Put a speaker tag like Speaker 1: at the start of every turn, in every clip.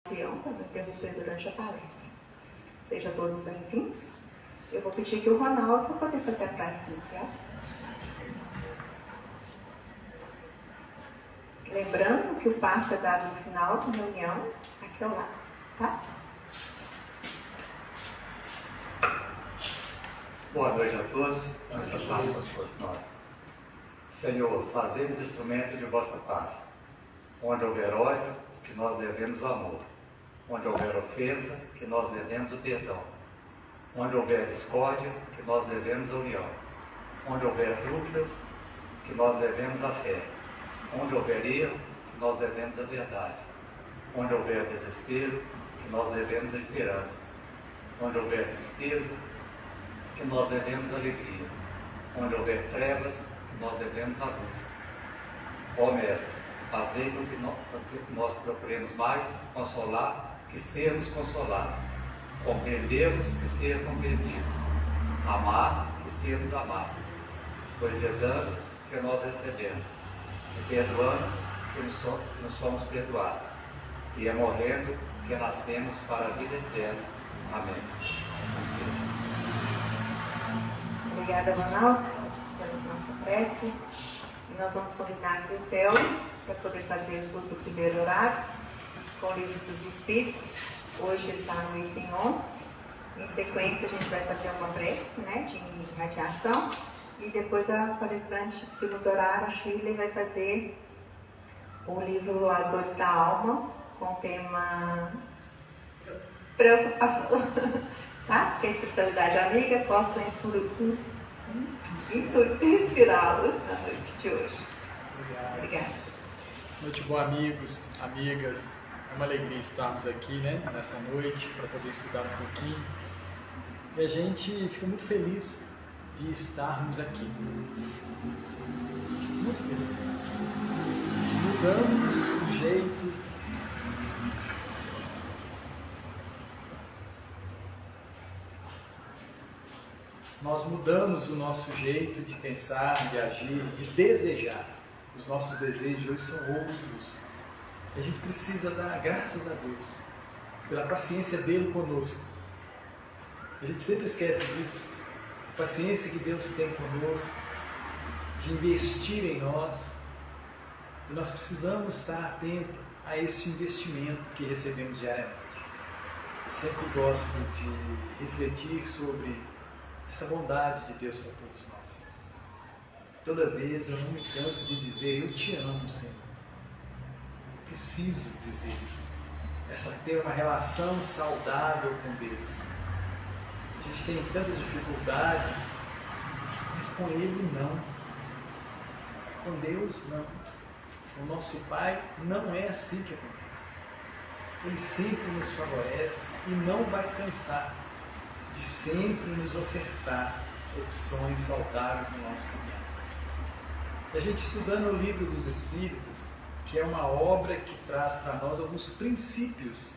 Speaker 1: avião para me interromper durante a palestra. Sejam todos bem-vindos. Eu vou pedir aqui o Ronaldo para poder fazer a prece inicial. Lembrando que o passe é dado no final da reunião, aqui ao lado, tá?
Speaker 2: Boa noite a todos, muita paz para todos nós. Senhor, fazemos instrumento de vossa paz. Onde houver ódio, que nós levemos o amor. Onde houver ofensa, que nós levemos o perdão. Onde houver discórdia, que nós levemos a união. Onde houver dúvidas, que nós levemos a fé. Onde houver erro, que nós levemos a verdade. Onde houver desespero, que nós levemos a esperança. Onde houver tristeza, que nós levemos a alegria. Onde houver trevas, que nós levemos a luz. Ó Mestre, fazei com que nós procuremos mais consolar que sermos consolados. Compreendermos que ser compreendidos. Amar que sermos amados. Pois é dando que nós recebemos. E perdoando que nos somos perdoados. E é morrendo que nascemos para a vida eterna. Amém. Assim seja.
Speaker 1: Obrigada, Ronaldo, pela nossa prece. E nós vamos convidar aqui o Theo para poder fazer o estudo do primeiro horário com o Livro dos Espíritos. Hoje ele está no item 11. Em sequência, a gente vai fazer uma prece, né, de radiação. E depois a palestrante do segundo horário, a Shirley, vai fazer o livro As Dores da Alma, com o tema preocupação. Tá? Que a espiritualidade amiga possa inspirá-los na noite de hoje. Obrigada.
Speaker 3: Boa noite, bom, amigos, amigas. É uma alegria estarmos aqui, né, nessa noite para poder estudar um pouquinho. E a gente fica muito feliz de estarmos aqui. Muito feliz. Mudamos o jeito nós mudamos o nosso jeito de pensar, de agir, de desejar. Os nossos desejos hoje são outros. E a gente precisa dar graças a Deus pela paciência dele conosco. A gente sempre esquece disso. A paciência que Deus tem conosco, de investir em nós. E nós precisamos estar atentos a esse investimento que recebemos diariamente. Eu sempre gosto de refletir sobre essa bondade de Deus para todos nós. Toda vez eu não me canso de dizer, eu te amo, Senhor. Eu preciso dizer isso. Ter uma relação saudável com Deus. A gente tem tantas dificuldades, mas com Ele não. Com Deus não. O nosso Pai não é assim que acontece. Ele sempre nos favorece e não vai cansar de sempre nos ofertar opções saudáveis no nosso caminho. E a gente estudando o Livro dos Espíritos, que é uma obra que traz para nós alguns princípios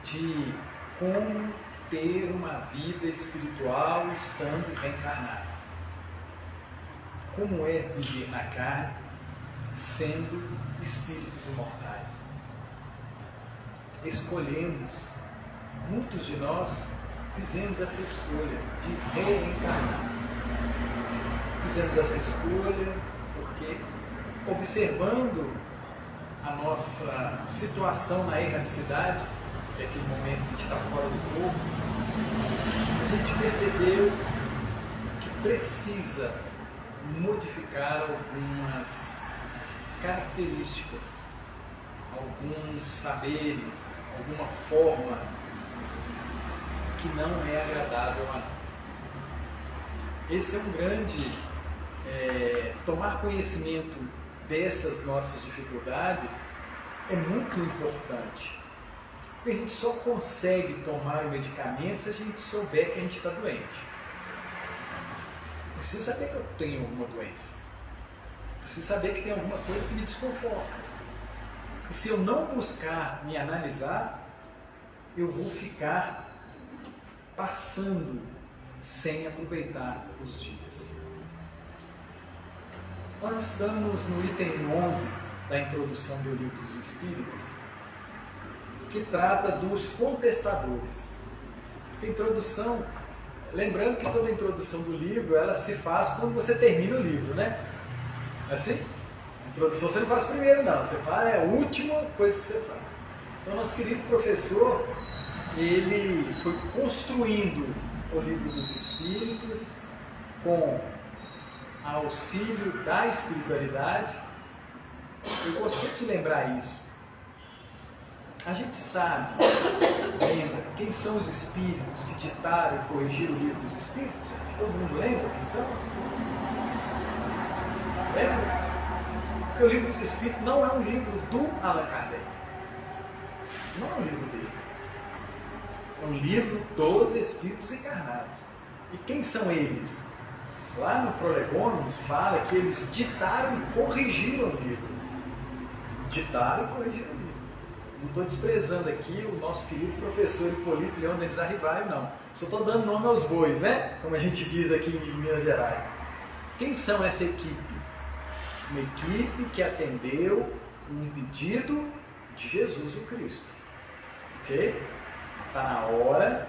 Speaker 3: de como ter uma vida espiritual estando reencarnado. Como é viver na carne, sendo espíritos imortais. Escolhemos. Muitos de nós fizemos essa escolha de reencarnar. Fizemos essa escolha porque, observando a nossa situação na erraticidade, que é aquele momento que a gente está fora do corpo, a gente percebeu que precisa modificar algumas características, alguns saberes, alguma forma que não é agradável a nós. Esse é um grande tomar conhecimento dessas nossas dificuldades é muito importante, porque a gente só consegue tomar o medicamento se a gente souber que a gente está doente. Eu preciso saber que eu tenho alguma doença, eu preciso saber que tem alguma coisa que me desconforta, e se eu não buscar me analisar, eu vou ficar passando sem aproveitar os dias. Nós estamos no item 11 da introdução do Livro dos Espíritos, que trata dos contestadores. A introdução, lembrando que toda introdução do livro, ela se faz quando você termina o livro, né? Assim? A introdução você não faz primeiro, não. Você faz, é a última coisa que você faz. Então, nosso querido professor, ele foi construindo o Livro dos Espíritos com auxílio da espiritualidade. Eu gosto sempre de lembrar isso. A gente sabe, lembra, quem são os espíritos que ditaram e corrigiram o Livro dos Espíritos? Gente? Todo mundo lembra quem são? Lembra? Porque o Livro dos Espíritos não é um livro do Allan Kardec. Não é um livro dele. É um livro dos espíritos encarnados. E quem são eles? Lá no Prolegômenos fala que eles ditaram e corrigiram o livro. Ditaram e corrigiram o livro. Não estou desprezando aqui o nosso querido professor Hipólito Leão Denis Arribário, não. Só estou dando nome aos bois, né? Como a gente diz aqui em Minas Gerais. Quem são essa equipe? Uma equipe que atendeu um pedido de Jesus o Cristo. Ok? Está na hora,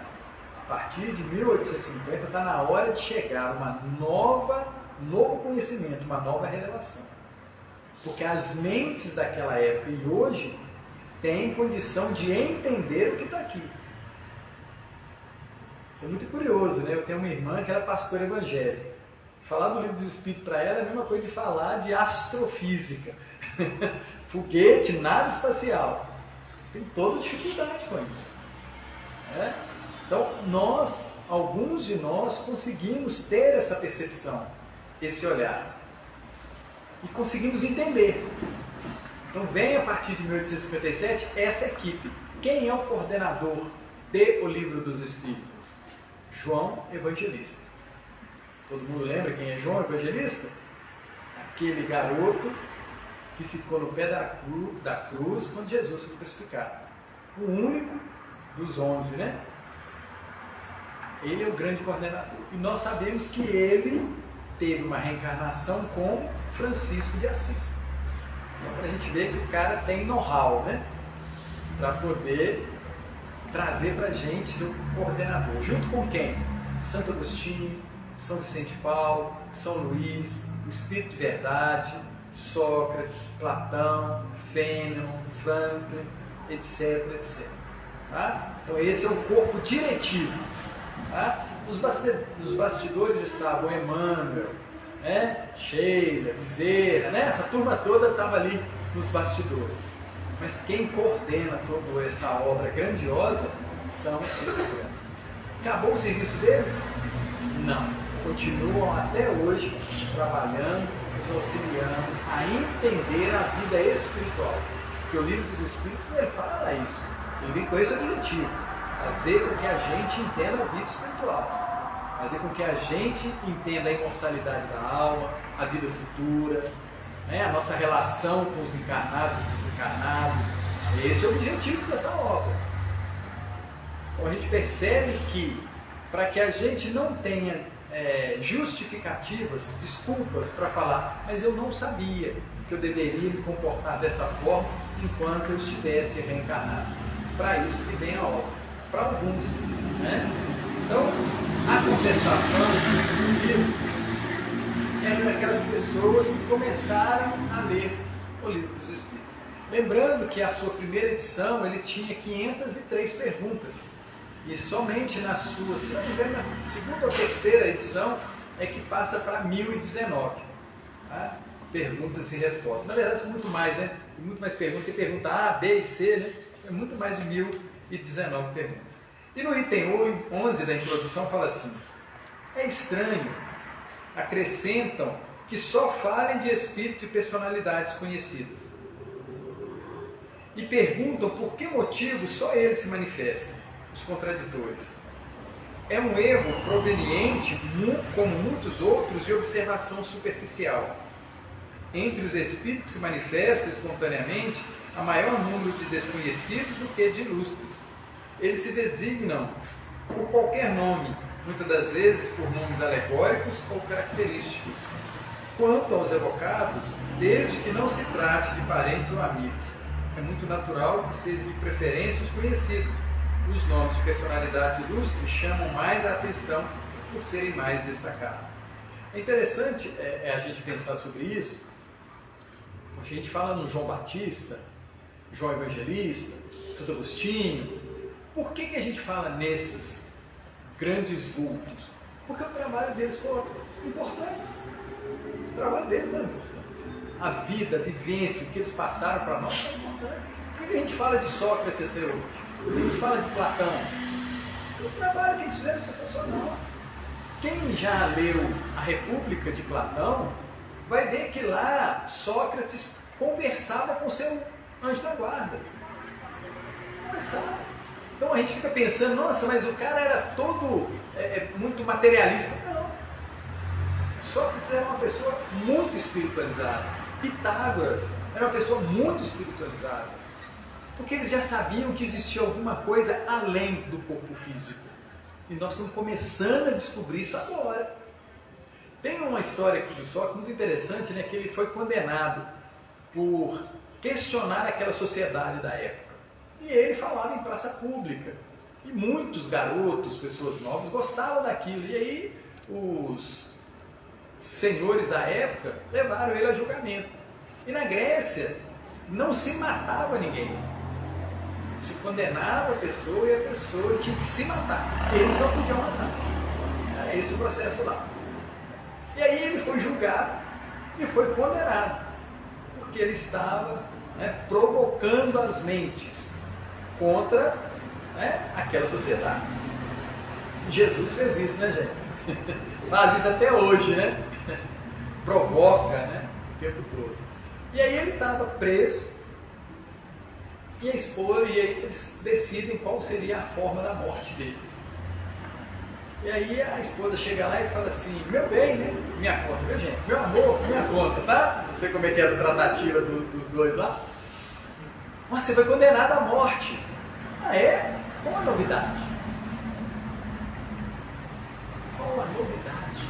Speaker 3: a partir de 1850, está na hora de chegar um novo conhecimento, uma nova revelação. Porque as mentes daquela época e hoje têm condição de entender o que está aqui. Isso é muito curioso, né? Eu tenho uma irmã que era pastora evangélica. Falar do Livro dos Espíritos para ela é a mesma coisa de falar de astrofísica. Foguete, nave espacial. Tem toda dificuldade com isso. Então, alguns de nós conseguimos ter essa percepção, esse olhar. E conseguimos entender. Então, vem a partir de 1857 essa equipe. Quem é o coordenador do Livro dos Espíritos? João Evangelista. Todo mundo lembra quem é João Evangelista? Aquele garoto que ficou no pé da cruz quando Jesus foi crucificado. O único dos 11, né? Ele é o grande coordenador. E nós sabemos que ele teve uma reencarnação com Francisco de Assis. Então, para a gente ver que o cara tem know-how, né? Para poder trazer para a gente seu coordenador. Junto com quem? Santo Agostinho, São Vicente de Paulo, São Luís, o Espírito de Verdade, Sócrates, Platão, Fênelon, Franklin, etc, etc. Tá? Então esse é o corpo diretivo. Tá? Nos bastidores estavam Emmanuel, né? Sheila, Bezerra, né? Essa turma toda estava ali nos bastidores. Mas quem coordena toda essa obra grandiosa são esses grandes. Acabou o serviço deles? Não. Continuam até hoje trabalhando, nos auxiliando a entender a vida espiritual. Porque o Livro dos Espíritos ele fala isso. Ele vem com esse objetivo: fazer com que a gente entenda a vida espiritual, fazer com que a gente entenda a imortalidade da alma, a vida futura, né? A nossa relação com os encarnados e os desencarnados. Esse é o objetivo dessa obra. Então a gente percebe que, para que a gente não tenha justificativas, desculpas para falar, mas eu não sabia que eu deveria me comportar dessa forma enquanto eu estivesse reencarnado. Para isso que vem a obra, para alguns, né? Então, a contestação do livro é daquelas pessoas que começaram a ler o Livro dos Espíritos. Lembrando que a sua primeira edição ele tinha 503 perguntas. E somente na sua, se não me engano, na segunda ou terceira edição é que passa para 1019. Tá? Perguntas e respostas. Na verdade, são muito mais, né? Tem muito mais perguntas. Tem pergunta A, B e C, né? É muito mais de 1019 perguntas. E no item 11 da introdução fala assim: é estranho, acrescentam que só falem de espírito e personalidades conhecidas. E perguntam por que motivo só eles se manifestam. Os contraditores. É um erro proveniente, como muitos outros, de observação superficial. Entre os espíritos que se manifestam espontaneamente, há maior número de desconhecidos do que de ilustres. Eles se designam por qualquer nome, muitas das vezes por nomes alegóricos ou característicos. Quanto aos evocados, desde que não se trate de parentes ou amigos, é muito natural que sejam de preferência os conhecidos. Os nomes de personalidades ilustres chamam mais a atenção por serem mais destacados. É interessante a gente pensar sobre isso. A gente fala no João Batista, João Evangelista, Santo Agostinho. Por que a gente fala nesses grandes vultos? Porque o trabalho deles foi importante. O trabalho deles foi importante. A vida, a vivência, o que eles passaram para nós foi importante. Por que a gente fala de Sócrates até hoje? Por que a gente fala de Platão? O trabalho que eles fizeram é sensacional. Quem já leu A República de Platão vai ver que lá Sócrates conversava com seu anjo da guarda. Conversava. Então a gente fica pensando, nossa, mas o cara era todo muito materialista. Não. Sócrates era uma pessoa muito espiritualizada. Pitágoras era uma pessoa muito espiritualizada. Porque eles já sabiam que existia alguma coisa além do corpo físico. E nós estamos começando a descobrir isso agora. Tem uma história aqui do Sócrates muito interessante, né, que ele foi condenado por questionar aquela sociedade da época. E ele falava em praça pública. E muitos garotos, pessoas novas, gostavam daquilo. E aí os senhores da época levaram ele a julgamento. E na Grécia não se matava ninguém. Se condenava a pessoa e a pessoa tinha que se matar. Eles não podiam matar. Era esse o processo lá. E aí ele foi julgado e foi condenado. Porque ele estava provocando as mentes contra aquela sociedade. Jesus fez isso, né, gente? Faz isso até hoje, né? Provoca, né? O tempo todo. E aí ele estava preso. E a esposa, e aí eles decidem qual seria a forma da morte dele. E aí a esposa chega lá e fala assim, meu bem, né? Minha conta, meu gente, meu amor, minha conta, tá? Não sei como é que era a tratativa dos dois lá. Mas você foi condenado à morte. Ah, é? Qual a novidade? Qual a novidade?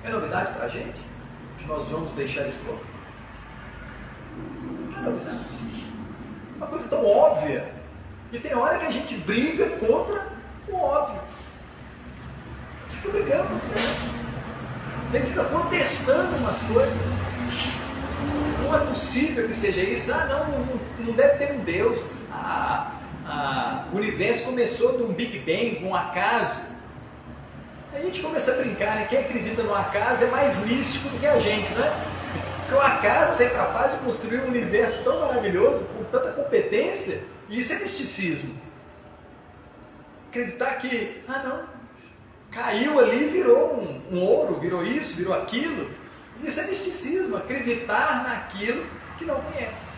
Speaker 3: É novidade pra gente? Que nós vamos deixar isso pronto? Não é novidade. Uma coisa tão óbvia. E tem hora que a gente briga contra o óbvio. A gente fica brigando contra o óbvio. A gente fica protestando umas coisas. Não é possível que seja isso. Ah, não deve ter um Deus. O universo começou de um Big Bang, um acaso. Aí a gente começa a brincar, né? Quem acredita no acaso é mais místico do que a gente, né? Porque o acaso é capaz de construir um universo tão maravilhoso, com tanta competência, e isso é misticismo. Acreditar que, caiu ali, virou um ouro, virou isso, virou aquilo. Isso é misticismo, acreditar naquilo que não conhece.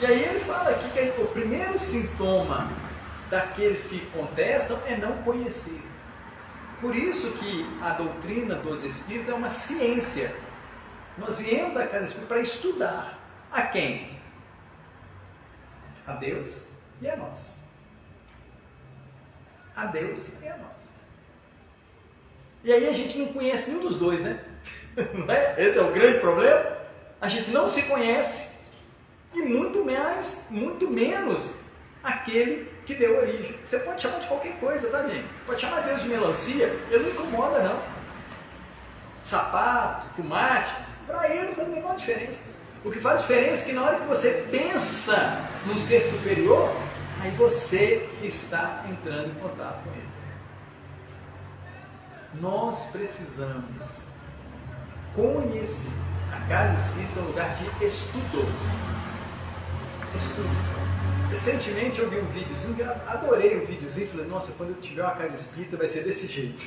Speaker 3: E aí ele fala aqui que o primeiro sintoma daqueles que contestam é não conhecer. Por isso que a doutrina dos Espíritos é uma ciência. Nós viemos à Casa Espírita para estudar. A quem? A Deus e a nós. A Deus e a nós. E aí a gente não conhece nenhum dos dois, né? Não é? Esse é o grande problema. A gente não se conhece e muito menos aquele que deu origem. Você pode chamar de qualquer coisa, tá, gente? Pode chamar Deus de melancia, ele não incomoda, não. Sapato, tomate, para ele não faz a menor diferença. O que faz diferença é que na hora que você pensa num ser superior, aí você está entrando em contato com ele. Nós precisamos conhecer. A Casa Espírita é um lugar de estudo. Estudo. Recentemente eu vi um videozinho, adorei o videozinho, falei, nossa, quando eu tiver uma casa espírita vai ser desse jeito.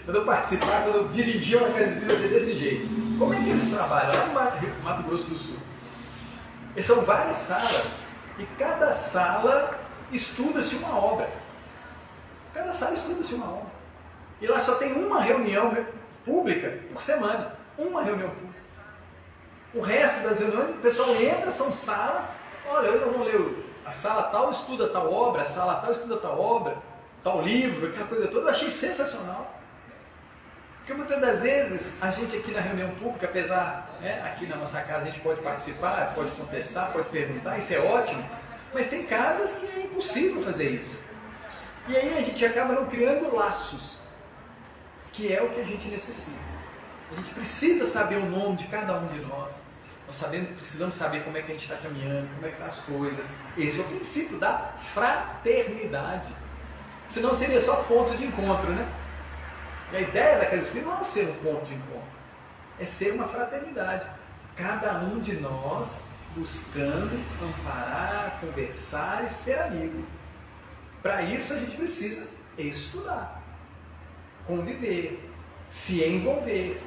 Speaker 3: Quando eu participar, quando eu dirigir uma casa espírita vai ser desse jeito. Como é que eles trabalham? Lá no Mato Grosso do Sul. E são várias salas, e cada sala estuda-se uma obra. Cada sala estuda-se uma obra. E lá só tem uma reunião pública por semana. Uma reunião pública. O resto das reuniões, o pessoal entra, são salas. Olha, eu não leio, a sala tal estuda tal obra, a sala tal estuda tal obra, tal livro, aquela coisa toda. Eu achei sensacional. Porque muitas das vezes a gente aqui na reunião pública, apesar, aqui na nossa casa a gente pode participar, pode contestar, pode perguntar, isso é ótimo, mas tem casas que é impossível fazer isso. E aí a gente acaba não criando laços, que é o que a gente necessita. A gente precisa saber o nome de cada um de nós. Nós precisamos saber como é que a gente está caminhando, como é que estão as coisas. Esse é o princípio da fraternidade. Senão seria só ponto de encontro, né? E a ideia da casa espírita não é ser um ponto de encontro, é ser uma fraternidade. Cada um de nós buscando amparar, conversar e ser amigo. Para isso a gente precisa estudar, conviver, se envolver.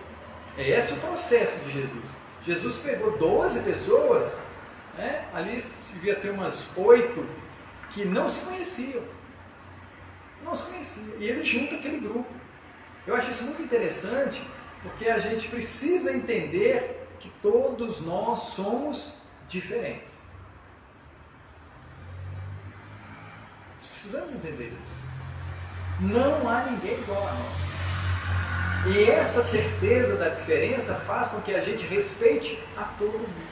Speaker 3: Esse é o processo de Jesus. Jesus pegou 12 pessoas, ali devia ter umas 8 que não se conheciam. Não se conheciam. E ele junta aquele grupo. Eu acho isso muito interessante, porque a gente precisa entender que todos nós somos diferentes. Nós precisamos entender isso. Não há ninguém igual a nós. E essa certeza da diferença faz com que a gente respeite a todo mundo.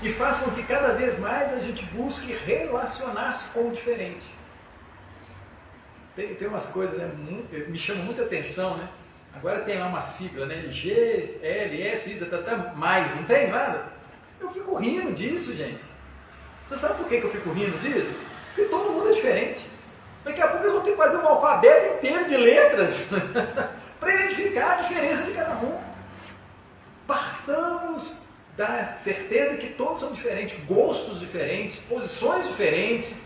Speaker 3: E faz com que cada vez mais a gente busque relacionar-se com o diferente. Tem umas coisas, né, me chamam muita atenção, né? Agora tem lá uma sigla, né? G, L, S, I, mais, não tem nada? Eu fico rindo disso, gente. Você sabe por que eu fico rindo disso? Porque todo mundo é diferente. Daqui a pouco eles vão ter que fazer um alfabeto inteiro de letras para identificar a diferença de cada um. Partamos da certeza que todos são diferentes, gostos diferentes, posições diferentes.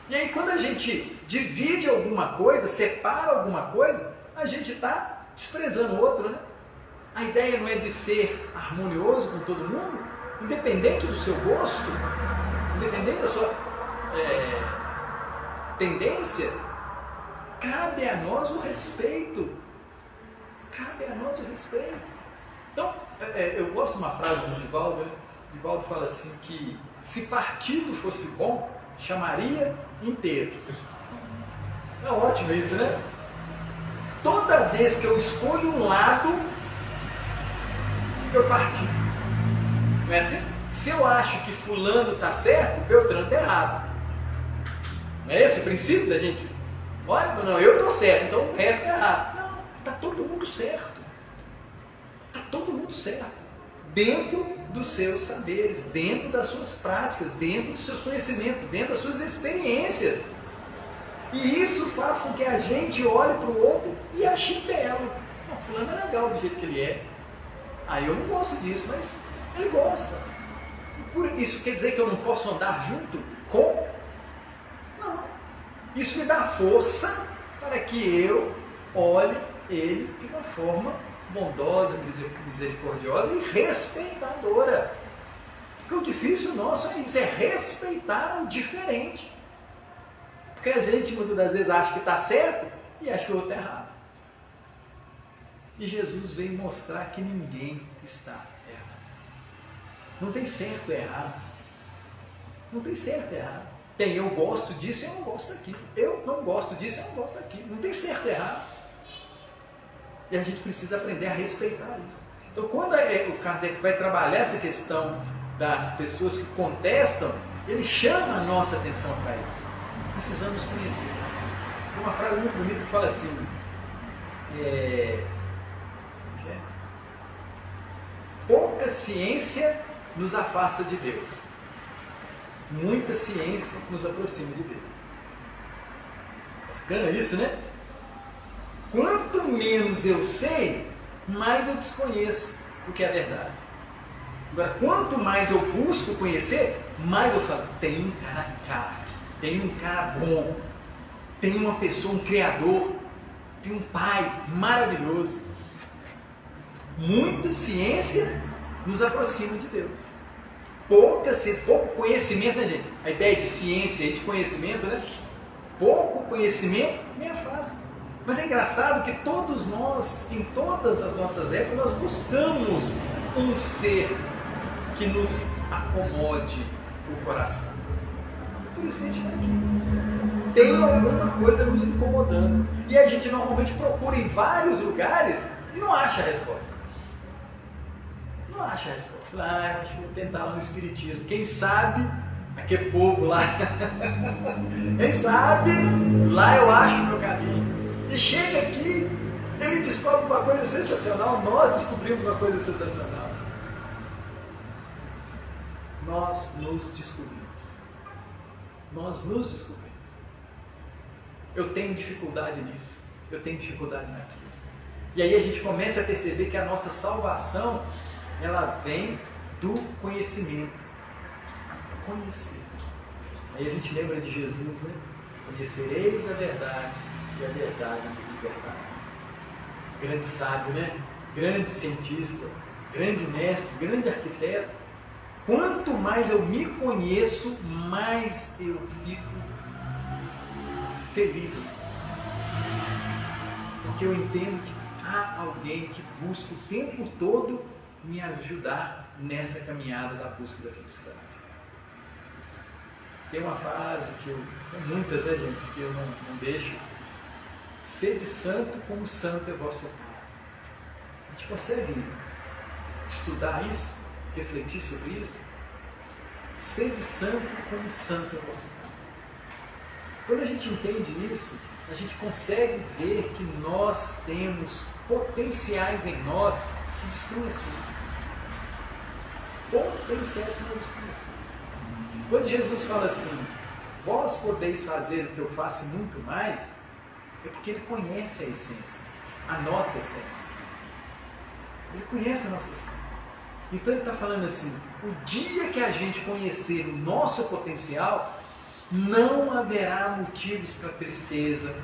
Speaker 3: E aí quando a gente divide alguma coisa, separa alguma coisa, a gente está desprezando o outro, né? A ideia não é de ser harmonioso com todo mundo, independente do seu gosto, independente da sua tendência, cabe a nós o respeito. Cabe a nós o respeito. Então, eu gosto de uma frase do Divaldo, né? Divaldo fala assim que se partido fosse bom, chamaria inteiro. É ótimo isso, né? Toda vez que eu escolho um lado, eu parti. Não é assim? Se eu acho que fulano está certo, Beltrano está errado. Não é esse o princípio da gente? Olha, não, eu estou certo, então o resto é errado. Não, está todo mundo certo. Está todo mundo certo. Dentro dos seus saberes, dentro das suas práticas, dentro dos seus conhecimentos, dentro das suas experiências. E isso faz com que a gente olhe para o outro e ache belo. O fulano é legal do jeito que ele é. Aí eu não gosto disso, mas ele gosta. Isso quer dizer que eu não posso andar junto com? Não. Isso me dá força para que eu olhe ele de uma forma bondosa, misericordiosa e respeitadora. Porque o difícil nosso é isso, é respeitar o diferente. Porque a gente muitas das vezes acha que está certo e acha que o outro está errado. E Jesus veio mostrar que ninguém está errado. Não tem certo e errado. Não tem certo e errado. Tem eu gosto disso e eu não gosto daquilo. Eu não gosto disso e eu não gosto daquilo. Não tem certo e errado. E a gente precisa aprender a respeitar isso. Então, quando o Kardec vai trabalhar essa questão das pessoas que contestam, ele chama a nossa atenção para isso. Precisamos conhecer. Tem uma frase muito bonita que fala assim: pouca ciência nos afasta de Deus, muita ciência nos aproxima de Deus. Bacana isso, né? Quanto menos eu sei, mais eu desconheço o que é verdade. Agora, quanto mais eu busco conhecer, mais eu falo, tem um cara craque, tem um cara bom, tem uma pessoa, um criador, tem um pai maravilhoso. Muita ciência nos aproxima de Deus. Pouca ciência, pouco conhecimento, né, gente? A ideia de ciência e de conhecimento, né? Pouco conhecimento me afasta. Mas é engraçado que todos nós, em todas as nossas épocas, nós buscamos um ser que nos acomode o coração. Por isso que a gente está aqui. tem alguma coisa nos incomodando. E a gente normalmente procura em vários lugares e não acha a resposta. Não acha a resposta. Eu acho que vou tentar lá no Espiritismo. Quem sabe, aquele povo lá, quem sabe, lá eu acho o meu caminho. E chega aqui, ele descobre uma coisa sensacional, nós descobrimos uma coisa sensacional. Nós nos descobrimos. Nós nos descobrimos. Eu tenho dificuldade nisso, eu tenho dificuldade naquilo. E aí a gente começa a perceber que a nossa salvação, ela vem do conhecimento. Conhecer. Aí a gente lembra de Jesus, né? Conhecereis a verdade e a verdade nos libertará. Grande sábio, né? Grande cientista, grande mestre, grande arquiteto. Quanto mais eu me conheço, mais eu fico feliz. Porque eu entendo que há alguém que busca o tempo todo me ajudar nessa caminhada da busca da felicidade. Tem uma frase que tem muitas, né, gente, que eu não deixo. Sede santo como santo é vosso Pai. A gente consegue estudar isso? Refletir sobre isso? Sede santo como santo é vosso Pai. Quando a gente entende isso, a gente consegue ver que nós temos potenciais em nós que desconhecemos. Potenciais que nós desconhecemos. Quando Jesus fala assim, vós podeis fazer o que eu faço muito mais, é porque Ele conhece a essência, a nossa essência. Ele conhece a nossa essência. Então Ele está falando assim, o dia que a gente conhecer o nosso potencial, não haverá motivos para tristeza,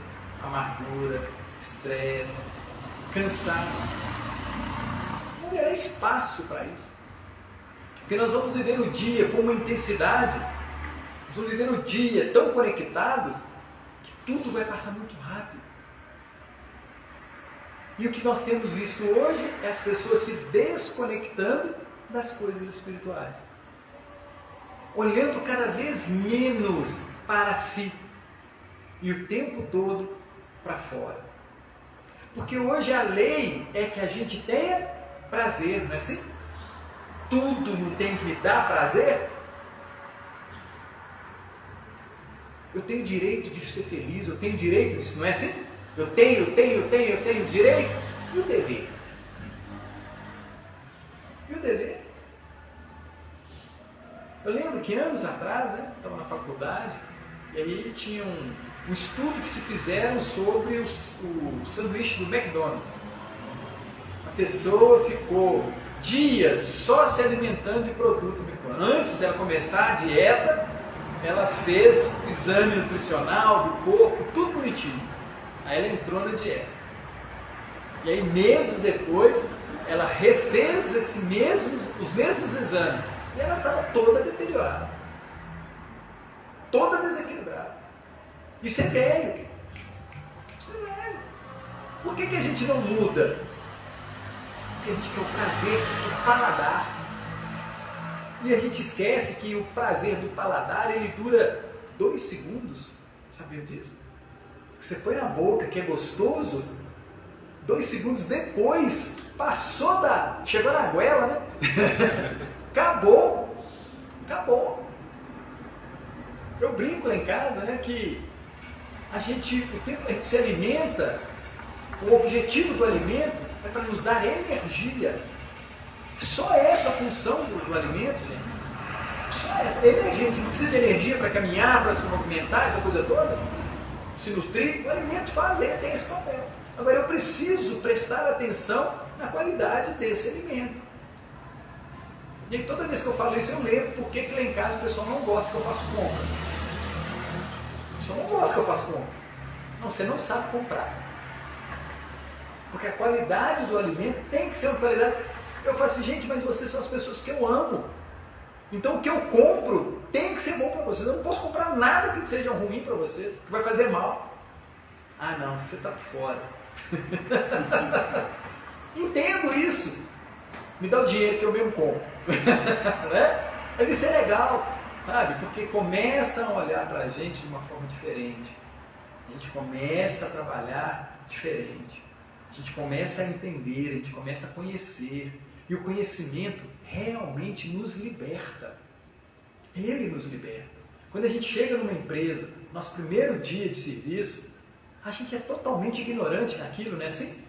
Speaker 3: amargura, estresse, cansaço. Não haverá espaço para isso. Porque nós vamos viver o dia com uma intensidade, nós vamos viver o dia tão conectados, que tudo vai passar muito rápido. E o que nós temos visto hoje é as pessoas se desconectando das coisas espirituais. Olhando cada vez menos para si e o tempo todo para fora. Porque hoje a lei é que a gente tenha prazer, não é assim? Tudo não tem que me dar prazer? Eu tenho direito de ser feliz, eu tenho direito disso, não é assim? Eu tenho direito. E o dever? E o dever? Eu lembro que anos atrás, né, estava na faculdade, e aí tinha um estudo que se fizeram sobre o sanduíche do McDonald's. A pessoa ficou dias só se alimentando de produtos McDonald's. Antes dela começar a dieta, ela fez o exame nutricional do corpo, tudo bonitinho. Aí ela entrou na dieta. E aí meses depois, ela refez os mesmos exames. E ela estava toda deteriorada. Toda desequilibrada. Isso é velho. Isso é velho. Por que a gente não muda? Porque a gente quer o prazer do paladar. E a gente esquece que o prazer do paladar, ele dura 2 segundos. Sabia disso? Que você põe na boca, que é gostoso, 2 segundos depois, chegou na goela, né? Acabou. Eu brinco lá em casa, né, que a gente se alimenta, o objetivo do alimento é para nos dar energia. Só essa função do alimento, gente. Só essa. Energia. A gente não precisa de energia para caminhar, para se movimentar, essa coisa toda. Se nutrir, o alimento tem esse papel. Agora eu preciso prestar atenção na qualidade desse alimento. E aí, toda vez que eu falo isso, eu lembro porque que lá em casa o pessoal não gosta que eu faça compra. O pessoal não gosta que eu faça compra. Não, você não sabe comprar. Porque a qualidade do alimento tem que ser uma qualidade. Eu falo assim, gente, mas vocês são as pessoas que eu amo. Então o que eu compro tem que ser bom para vocês. Eu não posso comprar nada que seja ruim para vocês, que vai fazer mal. Ah não, você está fora. Entendo isso. Me dá o dinheiro que eu mesmo compro. Né? Mas isso é legal. sabe? Porque começam a olhar para a gente de uma forma diferente. A gente começa a trabalhar diferente. A gente começa a entender, a gente começa a conhecer. E o conhecimento realmente nos liberta. Ele nos liberta. Quando a gente chega numa empresa, nosso primeiro dia de serviço, a gente é totalmente ignorante naquilo, né? Assim,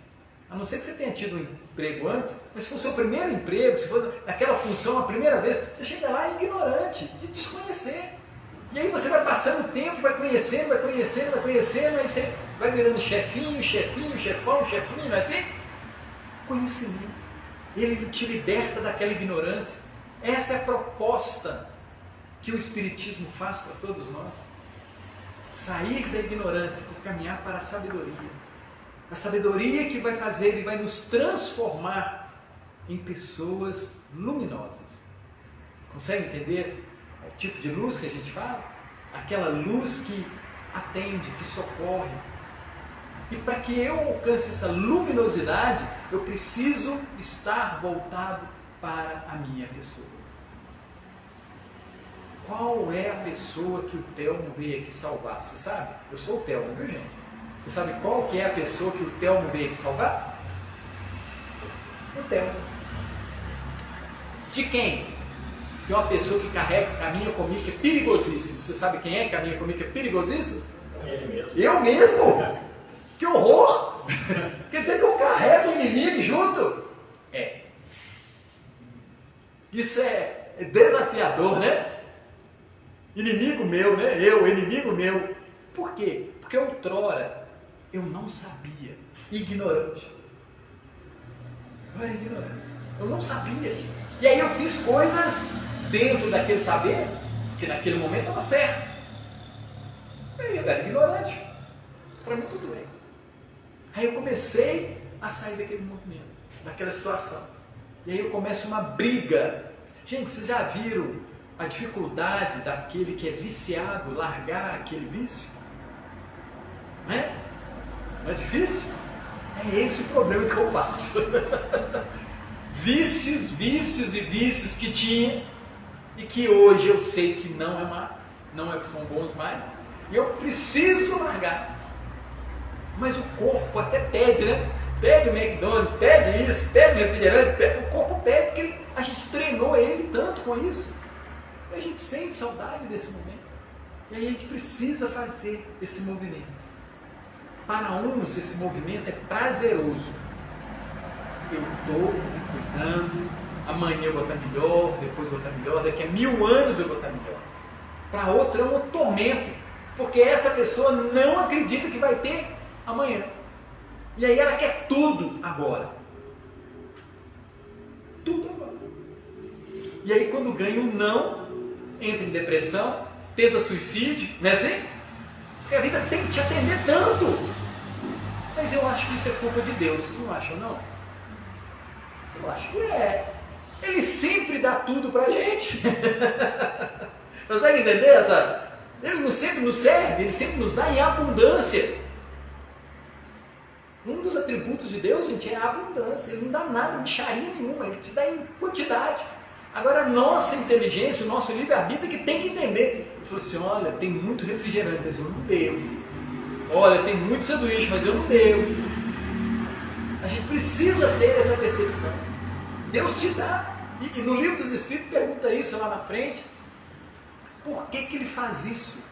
Speaker 3: a não ser que você tenha tido um emprego antes, mas se for o seu primeiro emprego, se for aquela função a primeira vez, você chega lá ignorante, de desconhecer. E aí você vai passando o tempo, vai conhecendo, aí você vai virando chefinho, chefão, não é assim? Conhecimento. Ele te liberta daquela ignorância. Essa é a proposta que o Espiritismo faz para todos nós. Sair da ignorância e caminhar para a sabedoria. A sabedoria que vai fazer e vai nos transformar em pessoas luminosas. Consegue entender o tipo de luz que a gente fala? Aquela luz que atende, que socorre. E para que eu alcance essa luminosidade, eu preciso estar voltado para a minha pessoa. Qual é a pessoa que o Telmo veio aqui salvar? Você sabe? Eu sou o Telmo, viu, gente? Você sabe qual que é a pessoa que o Telmo veio aqui salvar? O Telmo. De quem? Tem uma pessoa que caminha comigo que é perigosíssimo. Você sabe quem é que caminha comigo que é perigosíssimo?
Speaker 4: Ele mesmo.
Speaker 3: Eu mesmo? Que horror! Quer dizer que eu carrego o inimigo junto? É. Isso é desafiador, né? Inimigo meu, né? Inimigo meu. Por quê? Porque outrora eu não sabia. Ignorante. Eu era ignorante. Eu não sabia. E aí eu fiz coisas dentro daquele saber, que naquele momento estava certo. Eu era ignorante. Para mim tudo bem. Aí eu comecei a sair daquele movimento, daquela situação. E aí eu começo uma briga. Gente, vocês já viram a dificuldade daquele que é viciado largar aquele vício? Não é? Não é difícil? É esse o problema que eu passo. Vícios e vícios que tinha e que hoje eu sei que não é mais, não é que são bons mais, e eu preciso largar. Mas o corpo até pede, né? Pede o McDonald's, pede isso, pede o refrigerante, o corpo pede, porque a gente treinou ele tanto com isso. E a gente sente saudade desse momento. E aí a gente precisa fazer esse movimento. Para uns esse movimento é prazeroso. Eu estou me cuidando, amanhã eu vou estar melhor, depois eu vou estar melhor, daqui a 1000 anos eu vou estar melhor. Para outro é um tormento, porque essa pessoa não acredita que vai ter amanhã. E aí ela quer tudo agora. Tudo agora. E aí quando ganha um não, entra em depressão, tenta suicídio, não é assim? Porque a vida tem que te atender tanto. Mas eu acho que isso é culpa de Deus, vocês não acham não? Eu acho que é. Ele sempre dá tudo pra gente. Consegue entender essa? Ele não sempre nos serve, ele sempre nos dá em abundância. Um dos atributos de Deus, gente, é a abundância. Ele não dá nada, mixaria nenhuma, ele te dá em quantidade. Agora a nossa inteligência, o nosso livre-arbítrio é que tem que entender. Ele falou assim, olha, tem muito refrigerante, mas eu não devo. Olha, tem muito sanduíche, mas eu não devo. A gente precisa ter essa percepção. Deus te dá. E no livro dos Espíritos pergunta isso lá na frente. Por que ele faz isso?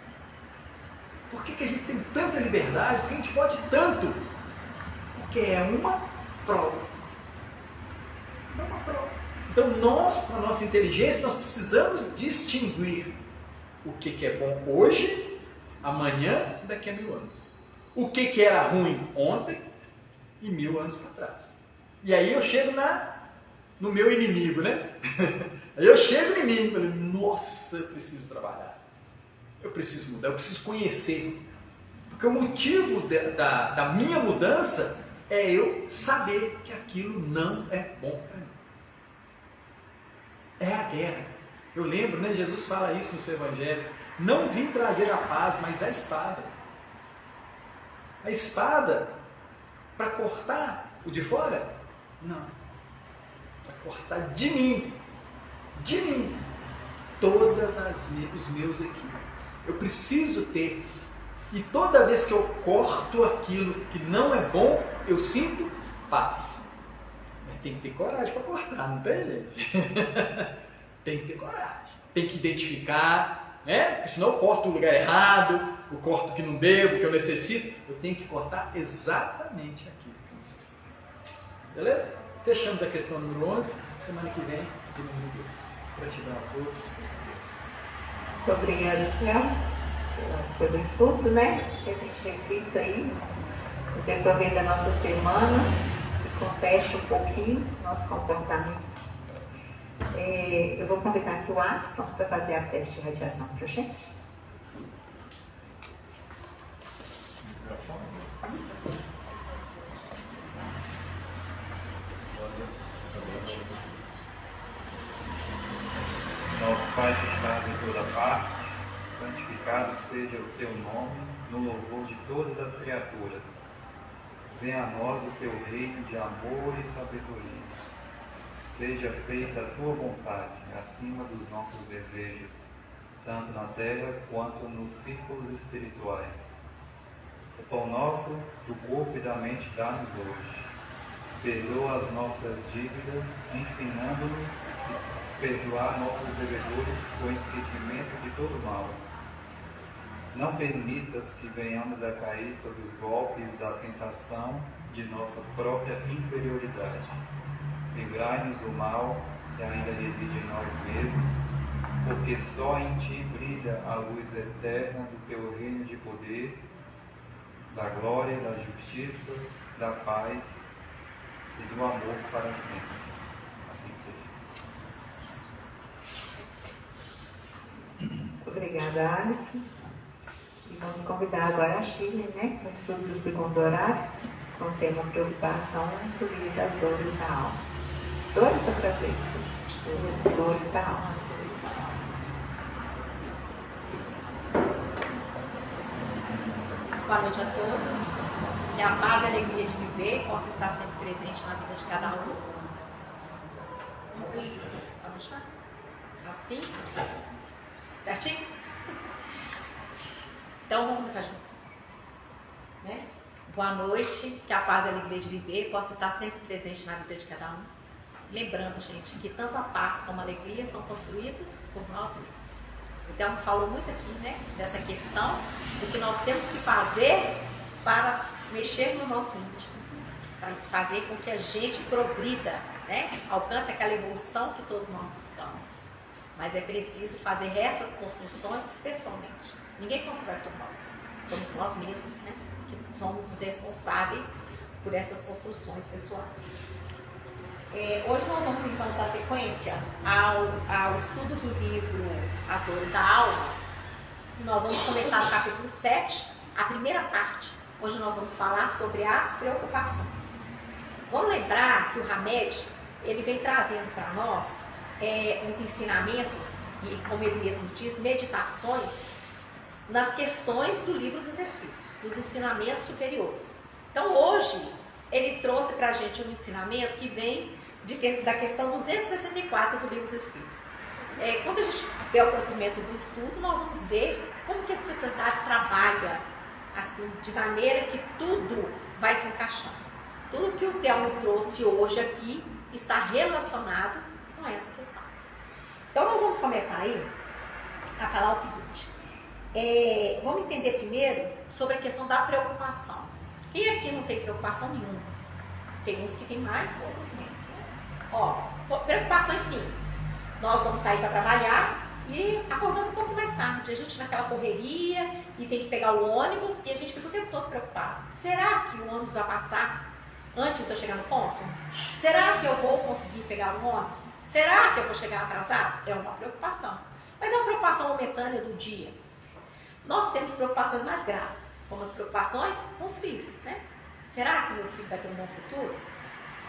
Speaker 3: Por que a gente tem tanta liberdade? Por que a gente pode tanto? Porque é uma prova. É uma prova. Então nós, com a nossa inteligência, nós precisamos distinguir o que é bom hoje, amanhã, daqui a 1000 anos. O que era ruim ontem e 1000 anos para trás. E aí eu chego no meu inimigo, né? Aí eu chego no inimigo e falo, nossa, eu preciso trabalhar. Eu preciso mudar, eu preciso conhecer. Porque o motivo da minha mudança é eu saber que aquilo não é bom para mim. É a guerra. Eu lembro, né? Jesus fala isso no seu Evangelho. Não vim trazer a paz, mas a espada. A espada para cortar o de fora? Não. Para cortar de mim, toda os meus equívocos. Eu preciso ter. E toda vez que eu corto aquilo que não é bom, eu sinto paz. Mas tem que ter coragem para cortar, não tem, gente? Tem que ter coragem. Tem que identificar, né? Porque senão eu corto o lugar errado, eu corto o que não devo, o que eu necessito. Eu tenho que cortar exatamente aquilo que eu necessito. Beleza? Fechamos a questão número 11. Semana que vem, em nome de Deus. Gratidão a todos.
Speaker 1: Muito obrigada, Théo, pelo estudo, né? Que a gente reflita aí no decorrer da nossa semana, que conteste um pouquinho nosso comportamento. Eu vou convidar aqui o Adson para fazer a teste de radiação para a gente.
Speaker 4: Nosso Pai que estás em toda parte, santificado seja o teu nome no louvor de todas as criaturas. Venha a nós o teu reino de amor e sabedoria. Seja feita a tua vontade acima dos nossos desejos, tanto na terra quanto nos círculos espirituais. O pão nosso, do corpo e da mente, dá-nos hoje. Perdoa as nossas dívidas, ensinando-nos a perdoar nossos devedores com esquecimento de todo mal. Não permitas que venhamos a cair sob os golpes da tentação de nossa própria inferioridade. Livrai-nos do mal que ainda reside em nós mesmos, porque só em Ti brilha a luz eterna do Teu reino de poder, da glória, da justiça, da paz e do amor para sempre. Assim seja.
Speaker 1: Obrigada, Alisson. E vamos convidar agora a Shirley, né, para o estudo do segundo horário, com o tema preocupação por livro das dores da alma. Dores ou prazeres? Dores da alma.
Speaker 5: Boa noite a todos. Que a paz e a alegria de viver possa estar sempre presente na vida de cada um. Vamos lá? Assim? Certinho? Então vamos começar junto. Né? Boa noite. Que a paz e a alegria de viver possa estar sempre presente na vida de cada um. Lembrando, gente, que tanto a paz como a alegria são construídos por nós mesmos. Então, falou muito aqui, né, dessa questão do que nós temos que fazer para mexer no nosso íntimo, para fazer com que a gente progrida, né, alcance aquela evolução que todos nós buscamos. Mas é preciso fazer essas construções pessoalmente. Ninguém constrói por nós. Somos nós mesmos, né, que somos os responsáveis por essas construções pessoais. Hoje nós vamos então dar sequência ao estudo do livro As Dores da Alma. Nós vamos começar no capítulo 7, a primeira parte, onde nós vamos falar sobre as preocupações. Vamos lembrar que o Hamed, ele vem trazendo para nós os ensinamentos, e como ele mesmo diz, meditações, nas questões do livro dos Espíritos, dos ensinamentos superiores. Então hoje, ele trouxe para a gente um ensinamento que vem da questão 264 do livro dos Espíritos. Quando a gente vê o prosseguimento do estudo, nós vamos ver como que a espiritualidade trabalha assim, de maneira que tudo vai se encaixando. Tudo que o Thelmo trouxe hoje aqui está relacionado com essa questão. Então nós vamos começar aí a falar o seguinte. Vamos entender primeiro sobre a questão da preocupação. Quem aqui não tem preocupação nenhuma? Tem uns que tem mais, outros menos. Preocupações simples. Nós vamos sair para trabalhar e acordamos um pouco mais tarde. A gente naquela correria e tem que pegar o ônibus e a gente fica o tempo todo preocupado. Será que o ônibus vai passar antes de eu chegar no ponto? Será que eu vou conseguir pegar o ônibus? Será que eu vou chegar atrasado? É uma preocupação. Mas é uma preocupação momentânea do dia. Nós temos preocupações mais graves, como as preocupações com os filhos, né? Será que meu filho vai ter um bom futuro?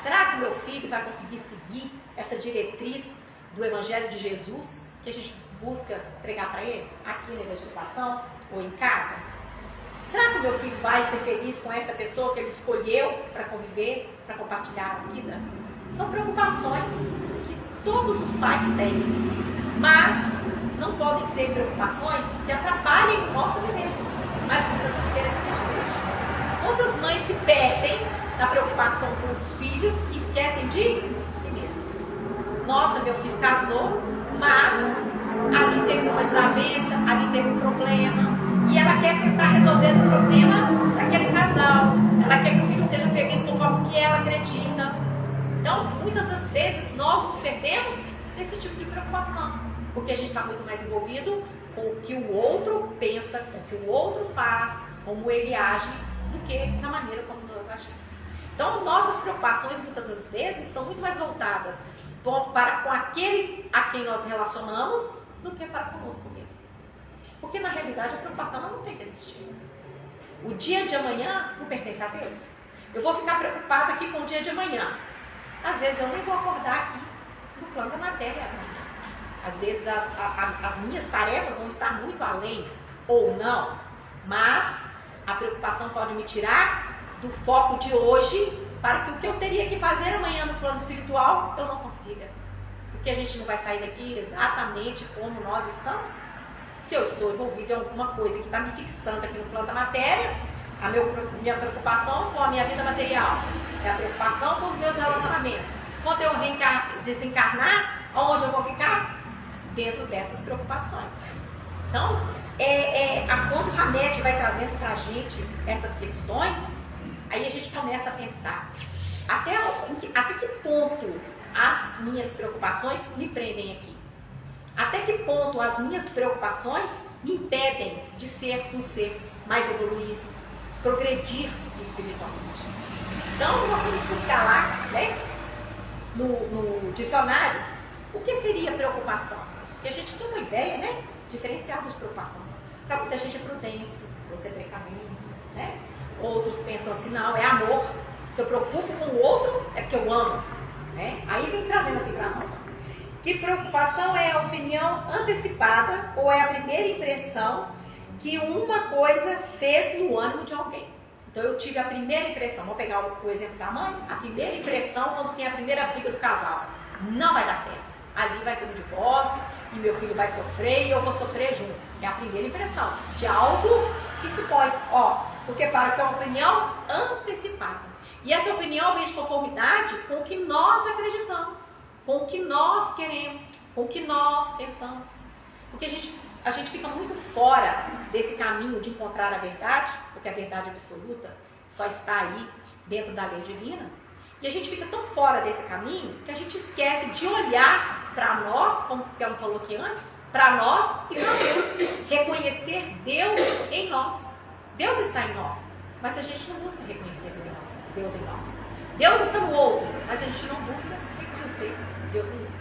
Speaker 5: Será que meu filho vai conseguir seguir essa diretriz do Evangelho de Jesus que a gente busca pregar para ele aqui na evangelização ou em casa? Será que meu filho vai ser feliz com essa pessoa que ele escolheu para conviver, para compartilhar a vida? São preocupações que todos os pais têm, mas não podem ser preocupações que atrapalhem o nosso dever, mas muitas das vezes a gente deixa. Quantas mães se perdem na preocupação com os filhos e esquecem de si mesmas? Nossa, meu filho casou, mas ali teve uma desavença, ali teve um problema, e ela quer tentar resolver o problema daquele casal, ela quer que o filho seja feliz conforme o que ela acredita. Então, muitas das vezes, nós nos perdemos nesse tipo de preocupação, porque a gente está muito mais envolvido com o que o outro pensa, com o que o outro faz, como ele age, do que na maneira como nós agimos. Então, nossas preocupações, muitas das vezes, estão muito mais voltadas para com aquele a quem nós relacionamos do que para conosco mesmo. Porque, na realidade, a preocupação não tem que existir. O dia de amanhã não pertence a Deus. Eu vou ficar preocupada aqui com o dia de amanhã. Às vezes, eu nem vou acordar aqui no plano da matéria amanhã. Às vezes, as minhas tarefas vão estar muito além, ou não. Mas a preocupação pode me tirar do foco de hoje para que o que eu teria que fazer amanhã no plano espiritual, eu não consiga. Porque a gente não vai sair daqui exatamente como nós estamos. Se eu estou envolvido em alguma coisa que está me fixando aqui no plano da matéria, a minha preocupação com a minha vida material, é a preocupação com os meus relacionamentos. Quando eu desencarnar, onde eu vou ficar? Dentro dessas preocupações. Então, quando o Hamed vai trazendo para a gente essas questões, aí a gente começa a pensar até que ponto as minhas preocupações me prendem aqui. Até que ponto as minhas preocupações me impedem de ser um ser mais evoluído, progredir espiritualmente. Então, nós vamos buscar lá, né, no dicionário, o que seria preocupação. Porque a gente tem uma ideia, né, diferenciada de preocupação. Para muita gente é prudência, outros é precavência, né? Outros pensam assim, não, é amor. Se eu preocupo com o outro, é porque eu amo, né? Aí vem trazendo assim para nós, ó. Que preocupação é a opinião antecipada ou é a primeira impressão que uma coisa fez no ânimo de alguém. Então eu tive a primeira impressão, vou pegar o exemplo da mãe, a primeira impressão quando tem a primeira briga do casal. Não vai dar certo. Ali vai ter um divórcio e meu filho vai sofrer e eu vou sofrer junto. É a primeira impressão de algo que se pode, porque para que é uma opinião antecipada. E essa opinião vem de conformidade com o que nós acreditamos, com o que nós queremos, com o que nós pensamos. Porque a gente fica muito fora desse caminho de encontrar a verdade, porque a verdade absoluta só está aí dentro da lei divina. E a gente fica tão fora desse caminho que a gente esquece de olhar para nós, como o Kelmo falou aqui antes, para nós e para Deus. Reconhecer Deus em nós. Deus está em nós, mas a gente não busca reconhecer Deus em nós. Deus está no outro, mas a gente não busca reconhecer Deus no outro.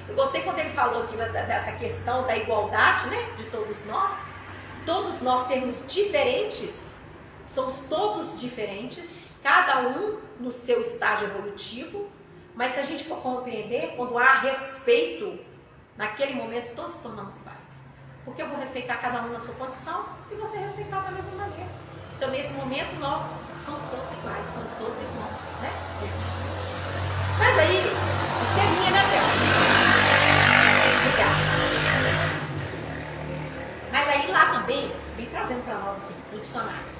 Speaker 5: Eu gostei quando ele falou aqui dessa questão da igualdade, né, de todos nós sermos diferentes, somos todos diferentes, cada um no seu estágio evolutivo, mas se a gente for compreender, quando há respeito, naquele momento todos nos tornamos iguais. Porque eu vou respeitar cada um na sua condição e você respeitar da mesma maneira. Então, nesse momento, nós somos todos iguais, somos todos irmãos, né? Mas aí, termina na tela. Obrigada. Mas aí lá também, vem trazendo para nós assim, no dicionário,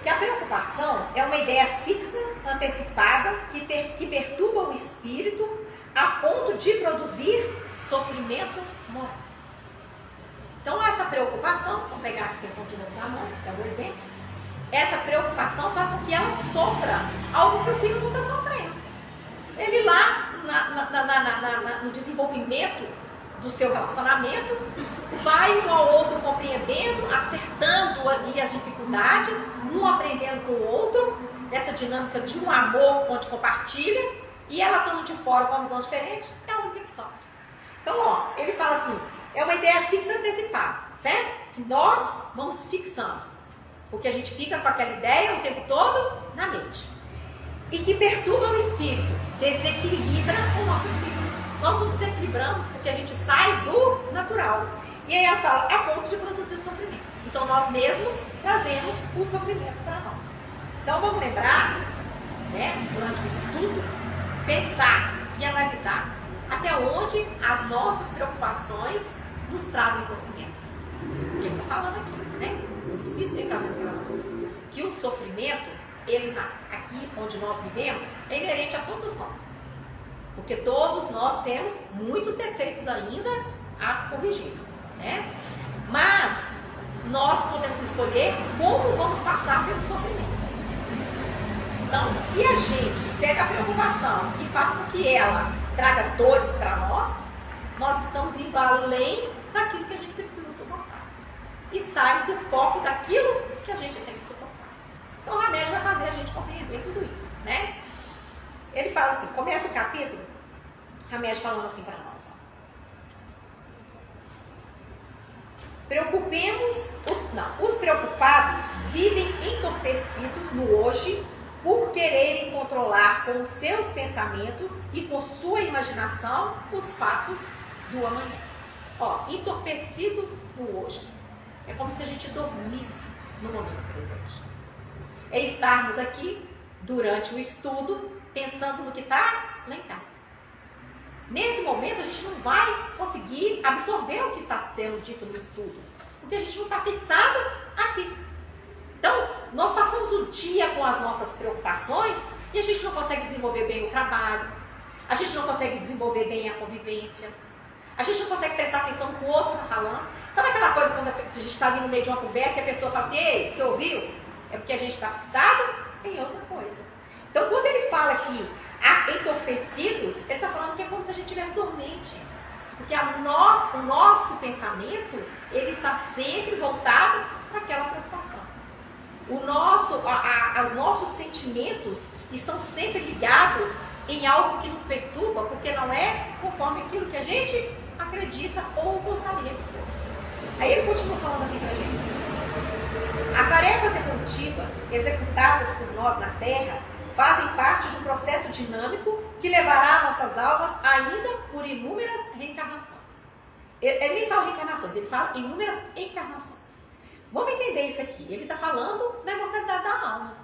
Speaker 5: que a preocupação é uma ideia fixa, antecipada, que perturba o espírito a ponto de produzir sofrimento moral. Então, essa preocupação, vamos pegar a questão de novo da mãe, que é um exemplo, essa preocupação faz com que ela sofra algo que o filho não está sofrendo. Ele lá, no desenvolvimento do seu relacionamento, vai um ao outro compreendendo, acertando ali as dificuldades, um aprendendo com o outro, nessa dinâmica de um amor onde compartilha, e ela estando de fora com uma visão diferente, é a única que sofre. Então, ele fala assim, é uma ideia fixa antecipada, certo? Que nós vamos fixando, porque a gente fica com aquela ideia o tempo todo na mente. E que perturba o espírito, desequilibra o nosso espírito. Nós nos desequilibramos porque a gente sai do natural. E aí ela fala, a ponto de produzir o sofrimento. Então nós mesmos trazemos o sofrimento para nós. Então vamos lembrar, né, durante o estudo, pensar e analisar até onde as nossas preocupações nos trazem sofrimentos. O que ele está falando aqui, né? Os Espíritos vêm trazendo para nós. Que o sofrimento, ele, aqui onde nós vivemos, é inerente a todos nós. Porque todos nós temos muitos defeitos ainda a corrigir, né? Mas nós podemos escolher como vamos passar pelo sofrimento. Então, se a gente pega a preocupação e faz com que ela traga dores para nós estamos indo além daquilo que a gente precisa suportar. E sai do foco daquilo que a gente tem que suportar. Então, o remédio vai fazer a gente compreender tudo isso, né? Ele fala assim, começa o capítulo, remédio falando assim para nós, ó. Os preocupados vivem entorpecidos no hoje por quererem controlar com os seus pensamentos e com sua imaginação os fatos do amanhã. Ó, entorpecidos no hoje. É como se a gente dormisse no momento presente. É estarmos aqui durante o estudo pensando no que está lá em casa. Nesse momento a gente não vai conseguir absorver o que está sendo dito no estudo, porque a gente não está fixado aqui. Então, nós passamos o dia com as nossas preocupações e a gente não consegue desenvolver bem o trabalho, a gente não consegue desenvolver bem a convivência, a gente não consegue prestar atenção no que o outro está falando. Sabe aquela coisa quando a gente está ali no meio de uma conversa e a pessoa fala assim, ei, você ouviu? É porque a gente está fixado em outra coisa. Então, quando ele fala que há entorpecidos, ele está falando que é como se a gente estivesse dormente. Porque o nosso pensamento, ele está sempre voltado para aquela preocupação. Os nossos sentimentos estão sempre ligados em algo que nos perturba, porque não é conforme aquilo que a gente acredita ou gostaria que fosse. Aí ele continua falando assim para a gente. As tarefas evolutivas executadas por nós na Terra fazem parte de um processo dinâmico que levará nossas almas ainda por inúmeras reencarnações. Ele nem fala reencarnações, ele fala inúmeras encarnações. Vamos entender isso aqui. Ele está falando da imortalidade da alma.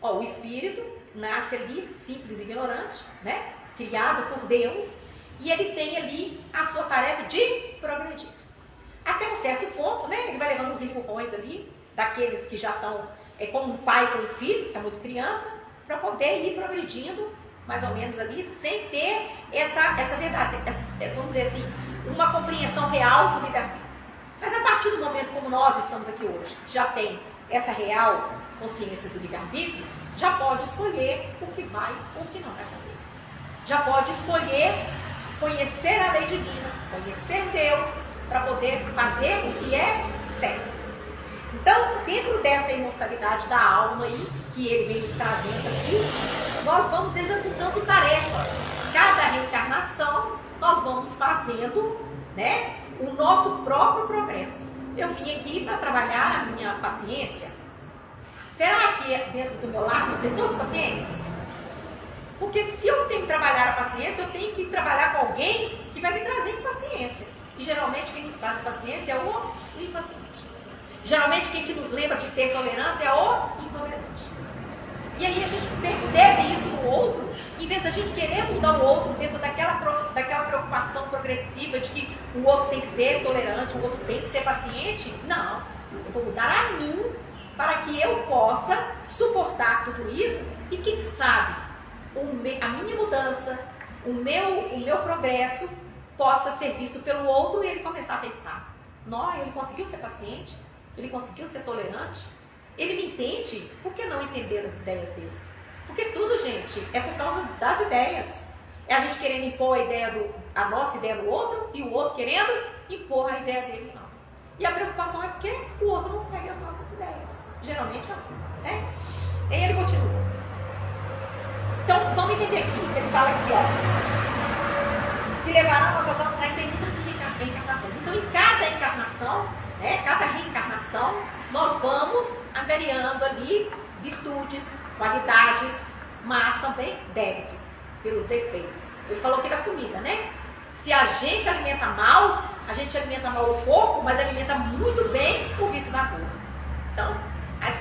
Speaker 5: Ó, o espírito nasce ali simples e ignorante, né? Criado por Deus, e ele tem ali a sua tarefa de progredir. Até um certo ponto, né? Ele vai levando uns empurrões ali, daqueles que já estão como um pai com um filho, que é muito criança, para poder ir progredindo, mais ou menos ali, sem ter essa verdade, vamos dizer assim, uma compreensão real do livre-arbítrio. Mas a partir do momento como nós estamos aqui hoje, já tem essa real consciência do livre-arbítrio, já pode escolher o que vai ou o que não vai fazer. Já pode escolher conhecer a lei divina, conhecer Deus, para poder fazer o que é certo. Então, dentro dessa imortalidade da alma aí, que ele vem nos trazendo aqui, nós vamos executando tarefas. Cada reencarnação, nós vamos fazendo, né, o nosso próprio progresso. Eu vim aqui para trabalhar a minha paciência. Será que dentro do meu lar vão ser todos pacientes? Porque se eu tenho que trabalhar a paciência, eu tenho que trabalhar com alguém que vai me trazer paciência. E geralmente quem nos traz paciência é o impaciente. Geralmente quem que nos lembra de ter tolerância é o intolerante. E aí a gente percebe isso no outro, em vez da gente querer mudar o outro dentro daquela preocupação progressiva de que o outro tem que ser tolerante, o outro tem que ser paciente. Não, eu vou mudar a mim para que eu possa suportar tudo isso e quem sabe a minha mudança, o meu progresso possa ser visto pelo outro e ele começar a pensar, não, ele conseguiu ser paciente, ele conseguiu ser tolerante, ele me entende, por que não entender as ideias dele? Porque tudo, gente, é por causa das ideias. É a gente querendo impor a nossa ideia no outro e o outro querendo impor a ideia dele em nós. E a preocupação é porque o outro não segue as nossas ideias. Geralmente é assim, né? E aí ele continua. Então, vamos entender aqui, ele fala aqui, ó, que levará nossas almas ainda em muitas reencarnações. Então, em cada encarnação, né, cada reencarnação, nós vamos averiando ali virtudes, qualidades, mas também débitos, pelos defeitos. Ele falou aqui da comida, né? Se a gente alimenta mal o corpo, mas alimenta muito bem o vício da boca. Então,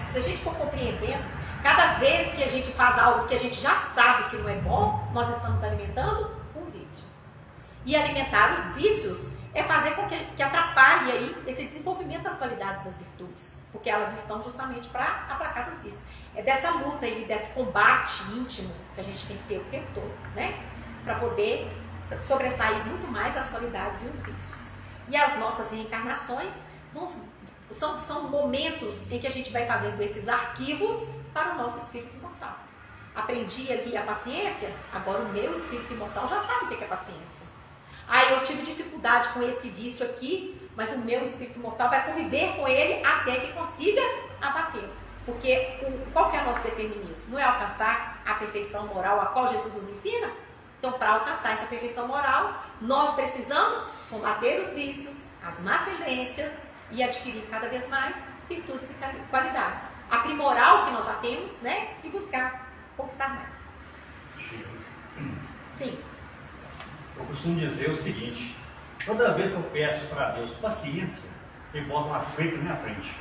Speaker 5: se a gente for compreendendo, cada vez que a gente faz algo que a gente já sabe que não é bom, nós estamos alimentando um vício. E alimentar os vícios é fazer com que atrapalhe aí esse desenvolvimento das qualidades das virtudes, porque elas estão justamente para aplacar dos vícios. É dessa luta aí, desse combate íntimo que a gente tem que ter o tempo todo, né? Para poder sobressair muito mais as qualidades e os vícios. E as nossas reencarnações são momentos em que a gente vai fazendo esses arquivos para o nosso espírito imortal. Aprendi ali a paciência, agora o meu espírito imortal já sabe o que é paciência. Eu tive dificuldade com esse vício aqui, mas o meu espírito imortal vai conviver com ele até que consiga abatê-lo. Porque qual que é o nosso determinismo? Não é alcançar a perfeição moral a qual Jesus nos ensina? Então, para alcançar essa perfeição moral, nós precisamos combater os vícios, as más tendências e adquirir cada vez mais virtudes e qualidades. Aprimorar o que nós já temos, né? E buscar conquistar mais. Sim.
Speaker 6: Eu costumo dizer o seguinte: toda vez que eu peço para Deus paciência, ele bota uma freita na minha frente.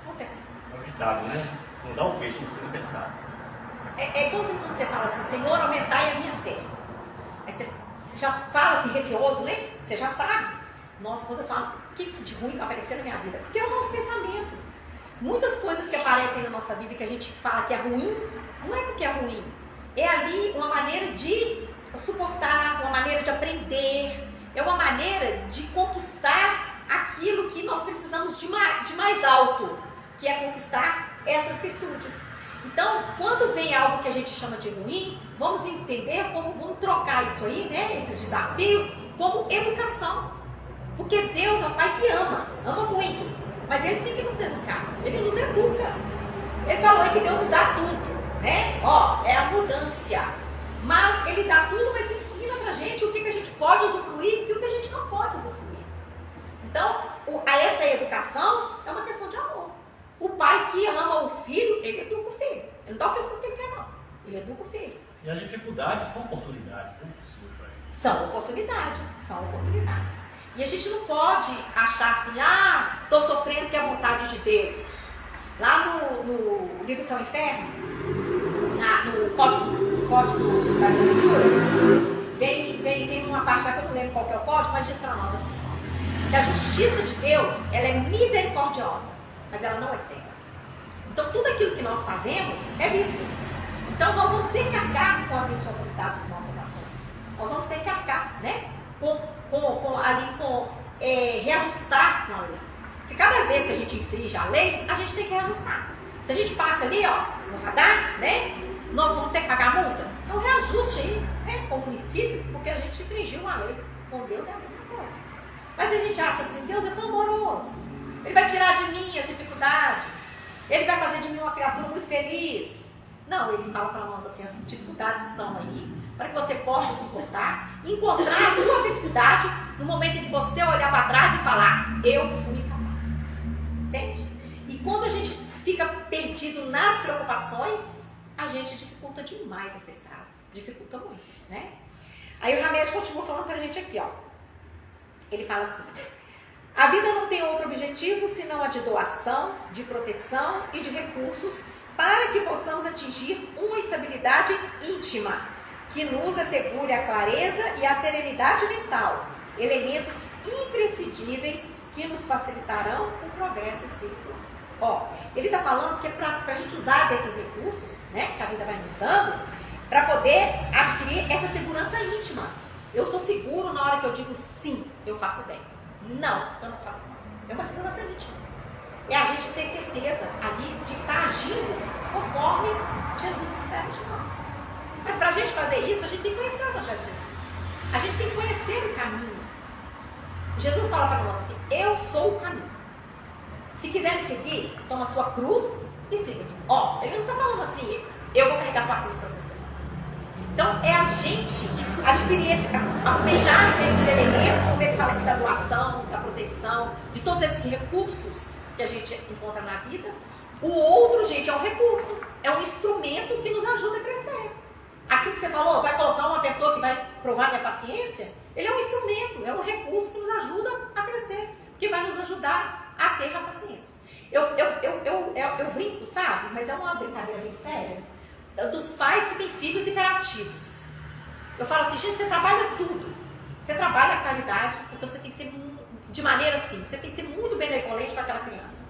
Speaker 5: Com certeza.
Speaker 6: É o ditado, né? Não dá o peixe em cima do pescado.
Speaker 5: É igual assim, quando você fala assim, Senhor, aumentai a minha fé. Aí você já fala assim, receoso, né? Você já sabe. Nossa, quando eu falo, o que de ruim vai aparecer na minha vida? Porque é o nosso pensamento. Muitas coisas que aparecem na nossa vida que a gente fala que é ruim, não é porque é ruim. É ali uma maneira de suportar, uma maneira de aprender, é uma maneira de conquistar aquilo que nós precisamos de mais alto, que é conquistar essas virtudes. Então, quando vem algo que a gente chama de ruim, vamos entender vamos trocar isso aí, né, esses desafios, como educação. Porque Deus é um Pai que ama muito, mas Ele tem que nos educar, Ele nos educa. Ele falou aí que Deus nos dá tudo, né? É abundância. Mas Ele dá tudo, mas ensina pra gente o que a gente pode usufruir e o que a gente não pode usufruir. Então, essa educação é uma questão de amor. O pai que ama o filho, ele educa o filho. Ele não dá o filho que ele quer, não. Ele educa o filho.
Speaker 6: E as dificuldades são oportunidades, né?
Speaker 5: São oportunidades. E a gente não pode achar assim, estou sofrendo porque é a vontade de Deus. Lá no livro Céu e Inferno, no código da leitura, vem uma parte lá que eu não lembro qual que é o código, mas diz para nós assim, que a justiça de Deus, ela é misericordiosa, mas ela não é cega. Então tudo aquilo que nós fazemos é visto. Então nós vamos ter que arcar com as responsabilidades das nossas ações. Nós vamos ter que arcar, né? Reajustar com a lei. Porque cada vez que a gente infringe a lei, a gente tem que reajustar. Se a gente passa ali, no radar, né? Nós vamos ter que pagar a multa. Então reajuste aí, né? Com o município, porque a gente infringiu uma lei. Com Deus é a mesma coisa. Mas a gente acha assim, Deus é tão amoroso. Ele vai tirar de mim as dificuldades. Ele vai fazer de mim uma criatura muito feliz. Não, ele fala para nós assim, as dificuldades estão aí, para que você possa suportar, encontrar a sua felicidade no momento em que você olhar para trás e falar, eu fui capaz. Entende? E quando a gente fica perdido nas preocupações, a gente dificulta demais essa estrada. Dificulta muito, né? Aí o Hamed continua falando para a gente aqui, Ele fala assim, a vida não tem outro objetivo senão a de doação, de proteção e de recursos para que possamos atingir uma estabilidade íntima que nos assegure a clareza e a serenidade mental, elementos imprescindíveis que nos facilitarão o progresso espiritual. Ele está falando que é para a gente usar desses recursos, né, que a vida vai nos dando, para poder adquirir essa segurança íntima. Eu sou seguro na hora que eu digo sim, eu faço bem. Não, eu não faço mal. É uma segurança íntima. É a gente ter certeza ali de estar agindo conforme Jesus espera de nós. Mas para a gente fazer isso, a gente tem que conhecer o Evangelho de Jesus. A gente tem que conhecer o caminho. Jesus fala para nós assim, eu sou o caminho. Se quiser me seguir, toma a sua cruz e siga-me. Ele não está falando assim, eu vou carregar sua cruz para você. Então, é a gente adquirir aumentar esses elementos, como ele fala aqui da doação, da proteção, de todos esses recursos que a gente encontra na vida. O outro, gente, é um recurso, é um instrumento que nos ajuda a crescer. Aquilo que você falou, vai colocar uma pessoa que vai provar minha paciência, ele é um instrumento, é um recurso que nos ajuda a crescer, que vai nos ajudar a ter a paciência. Eu brinco, sabe? Mas é uma brincadeira bem séria. Dos pais que têm filhos hiperativos. Eu falo assim, gente, você trabalha tudo. Você trabalha a caridade, porque você tem que ser, de maneira assim, você tem que ser muito benevolente para aquela criança.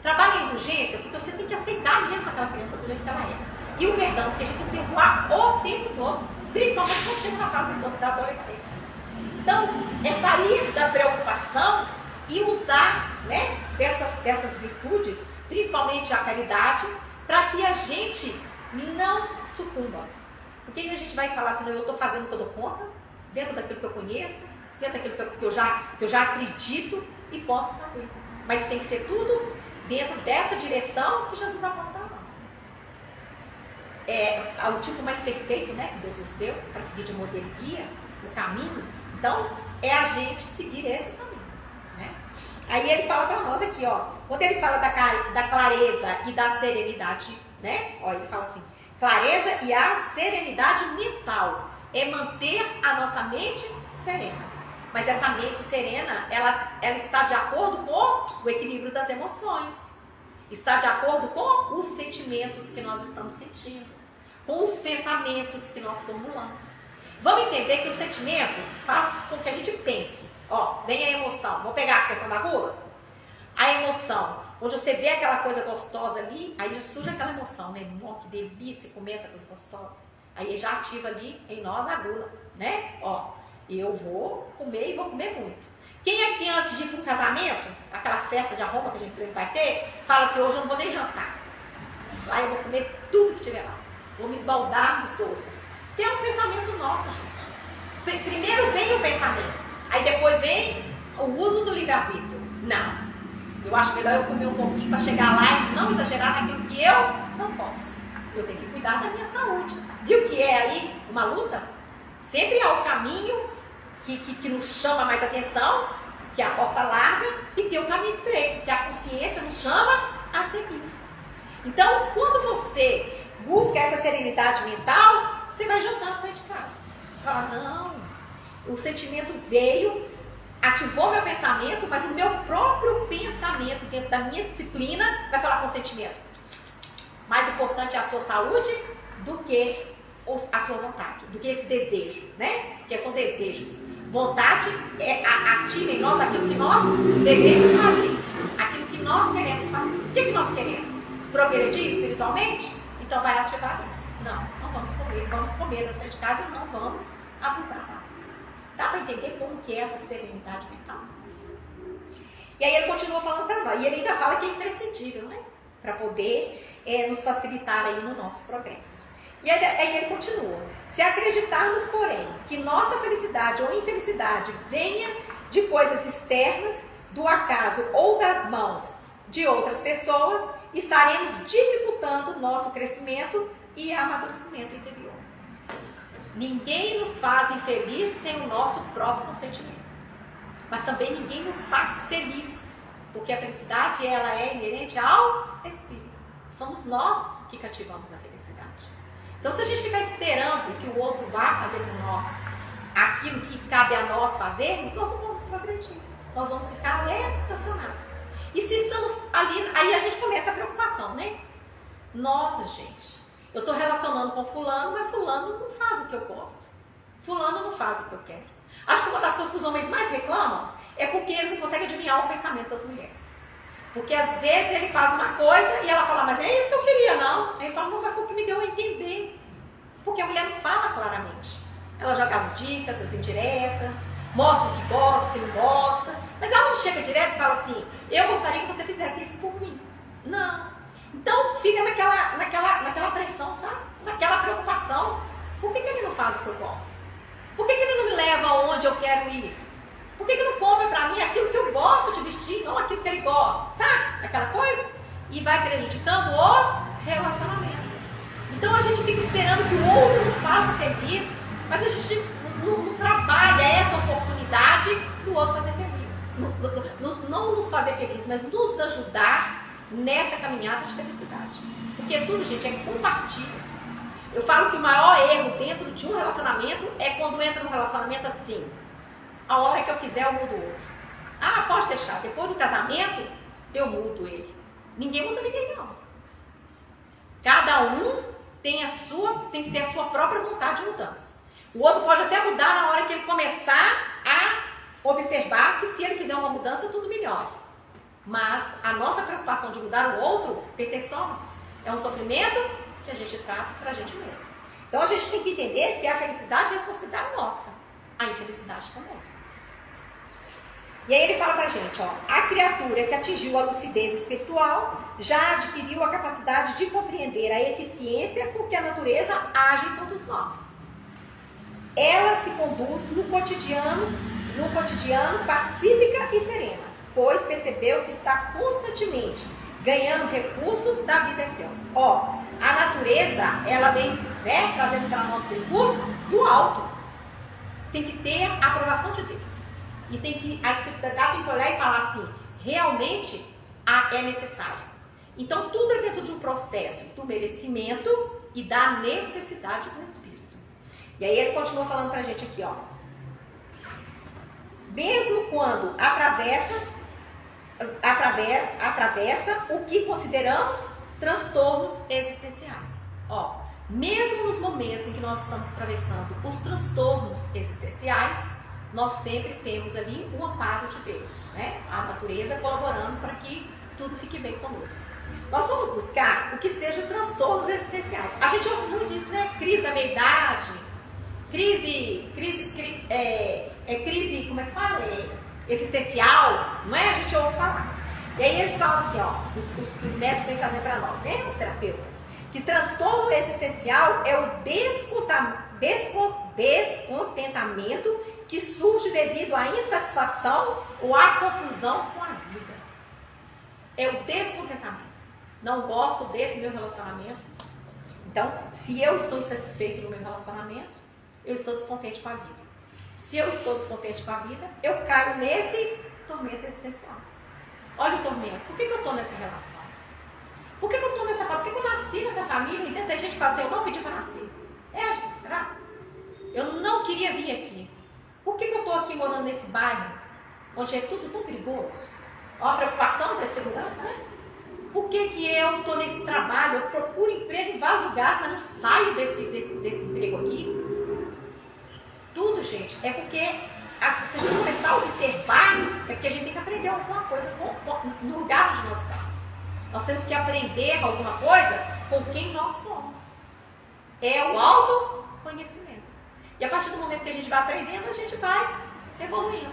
Speaker 5: Trabalha a indulgência, porque você tem que aceitar mesmo aquela criança do jeito que ela é. E o perdão, porque a gente tem que perdoar o tempo todo, principalmente quando chega na fase da adolescência. Então, é sair da preocupação e usar, né, dessas virtudes, principalmente a caridade, para que a gente não sucumba. Porque aí a gente vai falar assim, não, eu estou fazendo o que eu dou conta, dentro daquilo que eu conheço, dentro daquilo que eu já acredito e posso fazer. Mas tem que ser tudo dentro dessa direção que Jesus aponta para nós. É o tipo mais perfeito, né, que Deus nos deu para seguir de modelo e guia, o caminho. Então, é a gente seguir esse caminho, né? Aí ele fala para nós aqui, ó, quando ele fala da clareza e da serenidade, né? Ó, ele fala assim, clareza e a serenidade mental é manter a nossa mente serena. Mas essa mente serena, ela está de acordo com o equilíbrio das emoções, está de acordo com os sentimentos que nós estamos sentindo, com os pensamentos que nós formulamos. Vamos entender que os sentimentos fazem com que a gente pense. Ó, vem a emoção. Vamos pegar a questão da gula? A emoção, onde você vê aquela coisa gostosa ali, aí já surge aquela emoção, né? Nossa, que delícia, comer essa coisa gostosa. Aí já ativa ali em nós a gula, né? Ó, eu vou comer e vou comer muito. Quem aqui antes de ir para um casamento, aquela festa de arromba que a gente sempre vai ter, fala assim, hoje eu não vou nem jantar. Lá eu vou comer tudo que tiver lá. Vou me esbaldar dos doces. Que é um pensamento nosso, gente. Primeiro vem o pensamento, aí depois vem o uso do livre-arbítrio. Não. Eu acho melhor eu comer um pouquinho para chegar lá e não exagerar naquilo que eu não posso. Eu tenho que cuidar da minha saúde. Viu que é aí uma luta? Sempre há o caminho que nos chama mais atenção, que é a porta larga, e tem o caminho estreito, que a consciência nos chama a seguir. Então, quando você busca essa serenidade mental, você vai jantar, sair de casa. Fala, não, o sentimento veio, ativou meu pensamento, mas o meu próprio pensamento, dentro da minha disciplina, vai falar com o sentimento. Mais importante é a sua saúde do que a sua vontade, do que esse desejo, né? Porque são desejos. Vontade é ativa em nós aquilo que nós devemos fazer, aquilo que nós queremos fazer. O que nós queremos? Progredir espiritualmente? Então vai ativar isso. Não vamos comer na sair de casa e não vamos abusar. Dá para entender como que é essa serenidade mental? E aí ele continua falando para nós, e ele ainda fala que é imprescindível, né? Para poder nos facilitar aí no nosso progresso. E aí ele continua, se acreditarmos, porém, que nossa felicidade ou infelicidade venha de coisas externas, do acaso ou das mãos de outras pessoas, estaremos dificultando o nosso crescimento e amadurecimento interior. Ninguém nos faz infeliz sem o nosso próprio consentimento. Mas também ninguém nos faz feliz, porque a felicidade ela é inerente ao espírito. Somos nós que cativamos a felicidade. Então, se a gente ficar esperando que o outro vá fazer por nós aquilo que cabe a nós fazermos, nós não vamos progredir. Nós vamos ficar estacionados. E se estamos ali, aí a gente começa a preocupação, né? Nossa, gente, eu estou relacionando com fulano, mas fulano não faz o que eu gosto. Fulano não faz o que eu quero. Acho que uma das coisas que os homens mais reclamam é porque eles não conseguem adivinhar o pensamento das mulheres. Porque às vezes ele faz uma coisa e ela fala, mas é isso que eu queria, não. Aí ele fala, não, mas foi o que me deu a entender. Porque a mulher não fala claramente. Ela joga as dicas, as indiretas, mostra o que gosta, o que não gosta. Mas ela não chega direto e fala assim, eu gostaria que você fizesse isso por mim. Não. Então fica naquela pressão, sabe? Naquela preocupação. Por que ele não faz o que eu gosto? Por que ele não me leva aonde eu quero ir? Por que não compra pra mim aquilo que eu gosto de vestir, não aquilo que ele gosta? Sabe? Aquela coisa? E vai prejudicando o relacionamento. Então a gente fica esperando que o outro nos faça feliz, mas a gente não trabalha essa oportunidade do outro fazer feliz. Não nos fazer feliz, mas nos ajudar nessa caminhada de felicidade. Porque tudo, gente, é compartilha. Eu falo que o maior erro dentro de um relacionamento é quando entra num relacionamento assim. A hora que eu quiser eu mudo o outro. Ah, pode deixar. Depois do casamento, eu mudo ele. Ninguém muda ninguém, não. Cada um tem que ter a sua própria vontade de mudança. O outro pode até mudar na hora que ele começar a observar que se ele fizer uma mudança, tudo melhora. Mas a nossa preocupação de mudar o outro pertence só a nós. É um sofrimento que a gente traz para a gente mesmo. Então a gente tem que entender que a felicidade é responsabilidade nossa. A infelicidade também. E aí ele fala pra gente, ó, a criatura que atingiu a lucidez espiritual já adquiriu a capacidade de compreender a eficiência com que a natureza age em todos nós. Ela se conduz no cotidiano pacífica e serena, pois percebeu que está constantemente ganhando recursos da vida excelsa. Ó, a natureza, ela vem, né, trazendo para nós recursos do alto. Tem que ter a aprovação de Deus. E tem que, a espiritualidade tem que olhar e falar assim, realmente é necessário. Então tudo é dentro de um processo do merecimento e da necessidade do Espírito. E aí ele continua falando pra gente aqui, ó. Mesmo quando atravessa o que consideramos transtornos existenciais. Ó, mesmo nos momentos em que nós estamos atravessando os transtornos existenciais, nós sempre temos ali o amparo de Deus, né? A natureza colaborando para que tudo fique bem conosco. Nós vamos buscar o que seja transtornos existenciais. A gente ouve muito isso, né? Crise da meia-idade, crise, como é que fala? Existencial, não é? A gente ouve falar. E aí eles falam assim, ó, os médicos vêm trazer para nós, né? Os terapeutas, que transtorno existencial é o descontentamento que surge devido à insatisfação ou à confusão com a vida. É o descontentamento. Não gosto desse meu relacionamento. Então, se eu estou insatisfeito no meu relacionamento, eu estou descontente com a vida. Se eu estou descontente com a vida, eu caio nesse tormento existencial. Olha o tormento. Por que eu estou nessa relação? Por que eu estou nessa família? Por que eu nasci nessa família e tanta gente fala assim, eu não pedi para nascer? Será? Eu não queria vir aqui. Por que eu estou aqui morando nesse bairro, onde é tudo tão perigoso? Ó, a preocupação da segurança, né? Por que eu estou nesse trabalho? Eu procuro emprego em vários lugares, mas não saio desse emprego aqui. Tudo, gente, é porque se a gente começar a observar, é porque a gente tem que aprender alguma coisa no lugar onde nós estamos. Nós temos que aprender alguma coisa com quem nós somos. É o autoconhecimento. E a partir do momento que a gente vai aprendendo, a gente vai evoluindo.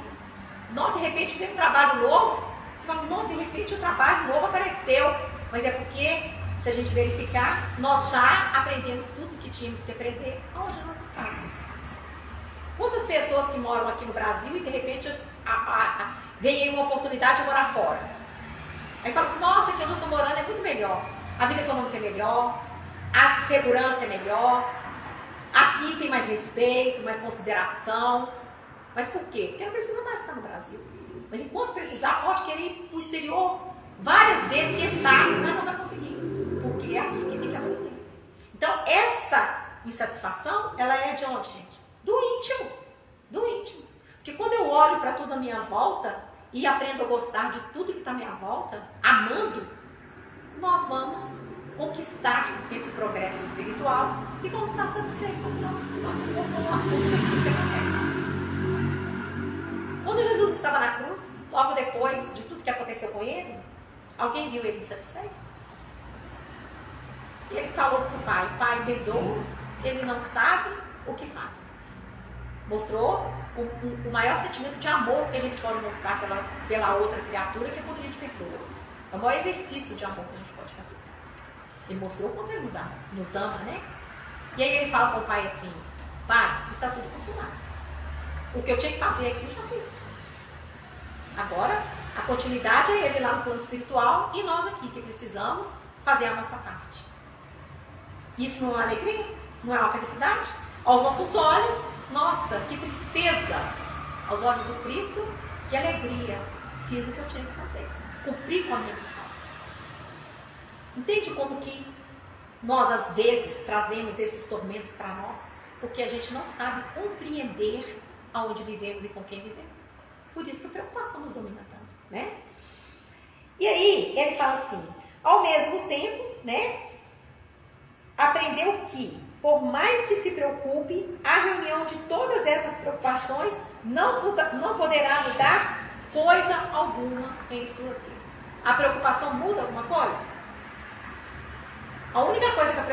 Speaker 5: Não, de repente vem um trabalho novo, você fala, não, de repente o trabalho novo apareceu. Mas é porque, se a gente verificar, nós já aprendemos tudo que tínhamos que aprender onde nós estamos. Quantas pessoas que moram aqui no Brasil e de repente vem aí uma oportunidade de morar fora? Aí fala assim, nossa, aqui onde eu estou morando é muito melhor. A vida econômica é melhor, a segurança é melhor, aqui tem mais respeito, mais consideração. Mas por quê? Porque não precisa mais estar no Brasil. Mas enquanto precisar, pode querer ir para o exterior várias vezes, tentar, mas não vai conseguir. Porque é aqui que tem que aprender. Então, essa insatisfação, ela é de onde, gente? Do íntimo. Do íntimo. Porque quando eu olho para tudo à minha volta e aprendo a gostar de tudo que está à minha volta, amando, nós vamos conquistar esse progresso espiritual e vamos estar satisfeitos com o nosso acontece. Quando Jesus estava na cruz, logo depois de tudo que aconteceu com ele, alguém viu ele insatisfeito? E ele falou para o pai, pai, perdoa-os, ele não sabe o que fazem. Mostrou o maior sentimento de amor que a gente pode mostrar pela outra criatura, que é quando a gente perdoa. É o maior exercício de amor que a gente pode fazer. Ele mostrou quanto ele nos ama, né? E aí ele fala para o pai assim, pai, está tudo consumado. O que eu tinha que fazer aqui, eu já fiz. Agora, a continuidade é ele lá no plano espiritual e nós aqui que precisamos fazer a nossa parte. Isso não é uma alegria? Não é uma felicidade? Aos nossos olhos, nossa, que tristeza! Aos olhos do Cristo, que alegria! Fiz o que eu tinha que fazer. Cumpri com a minha missão. Entende como que nós, às vezes, trazemos esses tormentos para nós? Porque a gente não sabe compreender aonde vivemos e com quem vivemos. Por isso que a preocupação nos domina tanto, né? E aí, ele fala assim, ao mesmo tempo, né? Aprendeu que por mais que se preocupe, a reunião de todas essas preocupações não poderá mudar coisa alguma em sua vida. A preocupação muda alguma coisa? A única coisa que a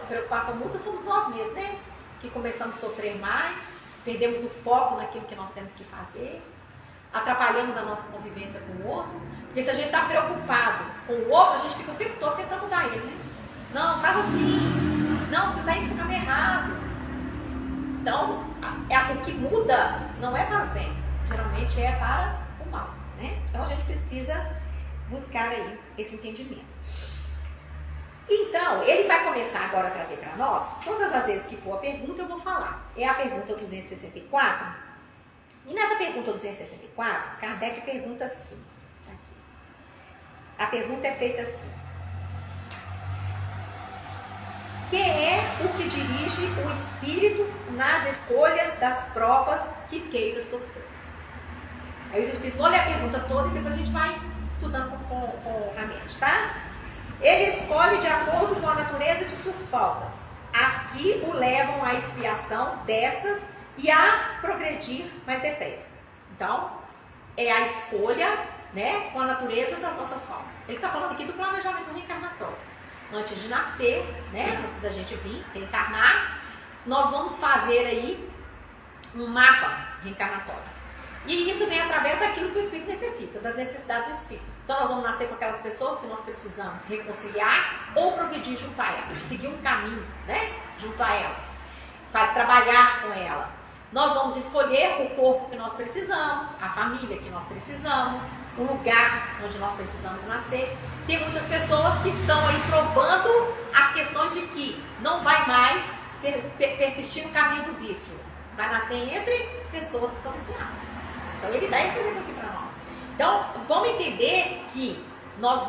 Speaker 5: preocupação muda somos nós mesmos, né? Que começamos a sofrer mais, perdemos o foco naquilo que nós temos que fazer, atrapalhamos a nossa convivência com o outro. Porque se a gente está preocupado com o outro, a gente fica o tempo todo tentando mudar ele, né? Não, faz assim. Não, você está indo para o caminho errado. Então, o que muda não é para o bem, geralmente é para o mal, né? Então a gente precisa buscar aí esse entendimento. Então, ele vai começar agora a trazer para nós, todas as vezes que for a pergunta eu vou falar. É a pergunta 264. E nessa pergunta 264, Kardec pergunta assim. Aqui. A pergunta é feita assim. Que é o que dirige o espírito nas escolhas das provas que queira sofrer? Aí os espíritos vão ler a pergunta toda e depois a gente vai estudando com a mente, tá? Ele escolhe de acordo com a natureza de suas faltas, as que o levam à expiação destas e a progredir mais depressa. Então, é a escolha, né, com a natureza das nossas faltas. Ele está falando aqui do planejamento reencarnatório. Antes de nascer, né, antes da gente vir reencarnar, nós vamos fazer aí um mapa reencarnatório. E isso vem através daquilo que o espírito necessita, das necessidades do espírito. Então nós vamos nascer com aquelas pessoas que nós precisamos reconciliar ou progredir junto a ela, seguir um caminho, né, junto a ela, para trabalhar com ela. Nós vamos escolher o corpo que nós precisamos, a família que nós precisamos, o lugar onde nós precisamos nascer. Tem muitas pessoas que estão aí provando as questões de que não vai mais persistir no caminho do vício. Vai nascer entre pessoas que são viciadas. Então ele dá esse exemplo aqui para nós. Então vamos entender que nós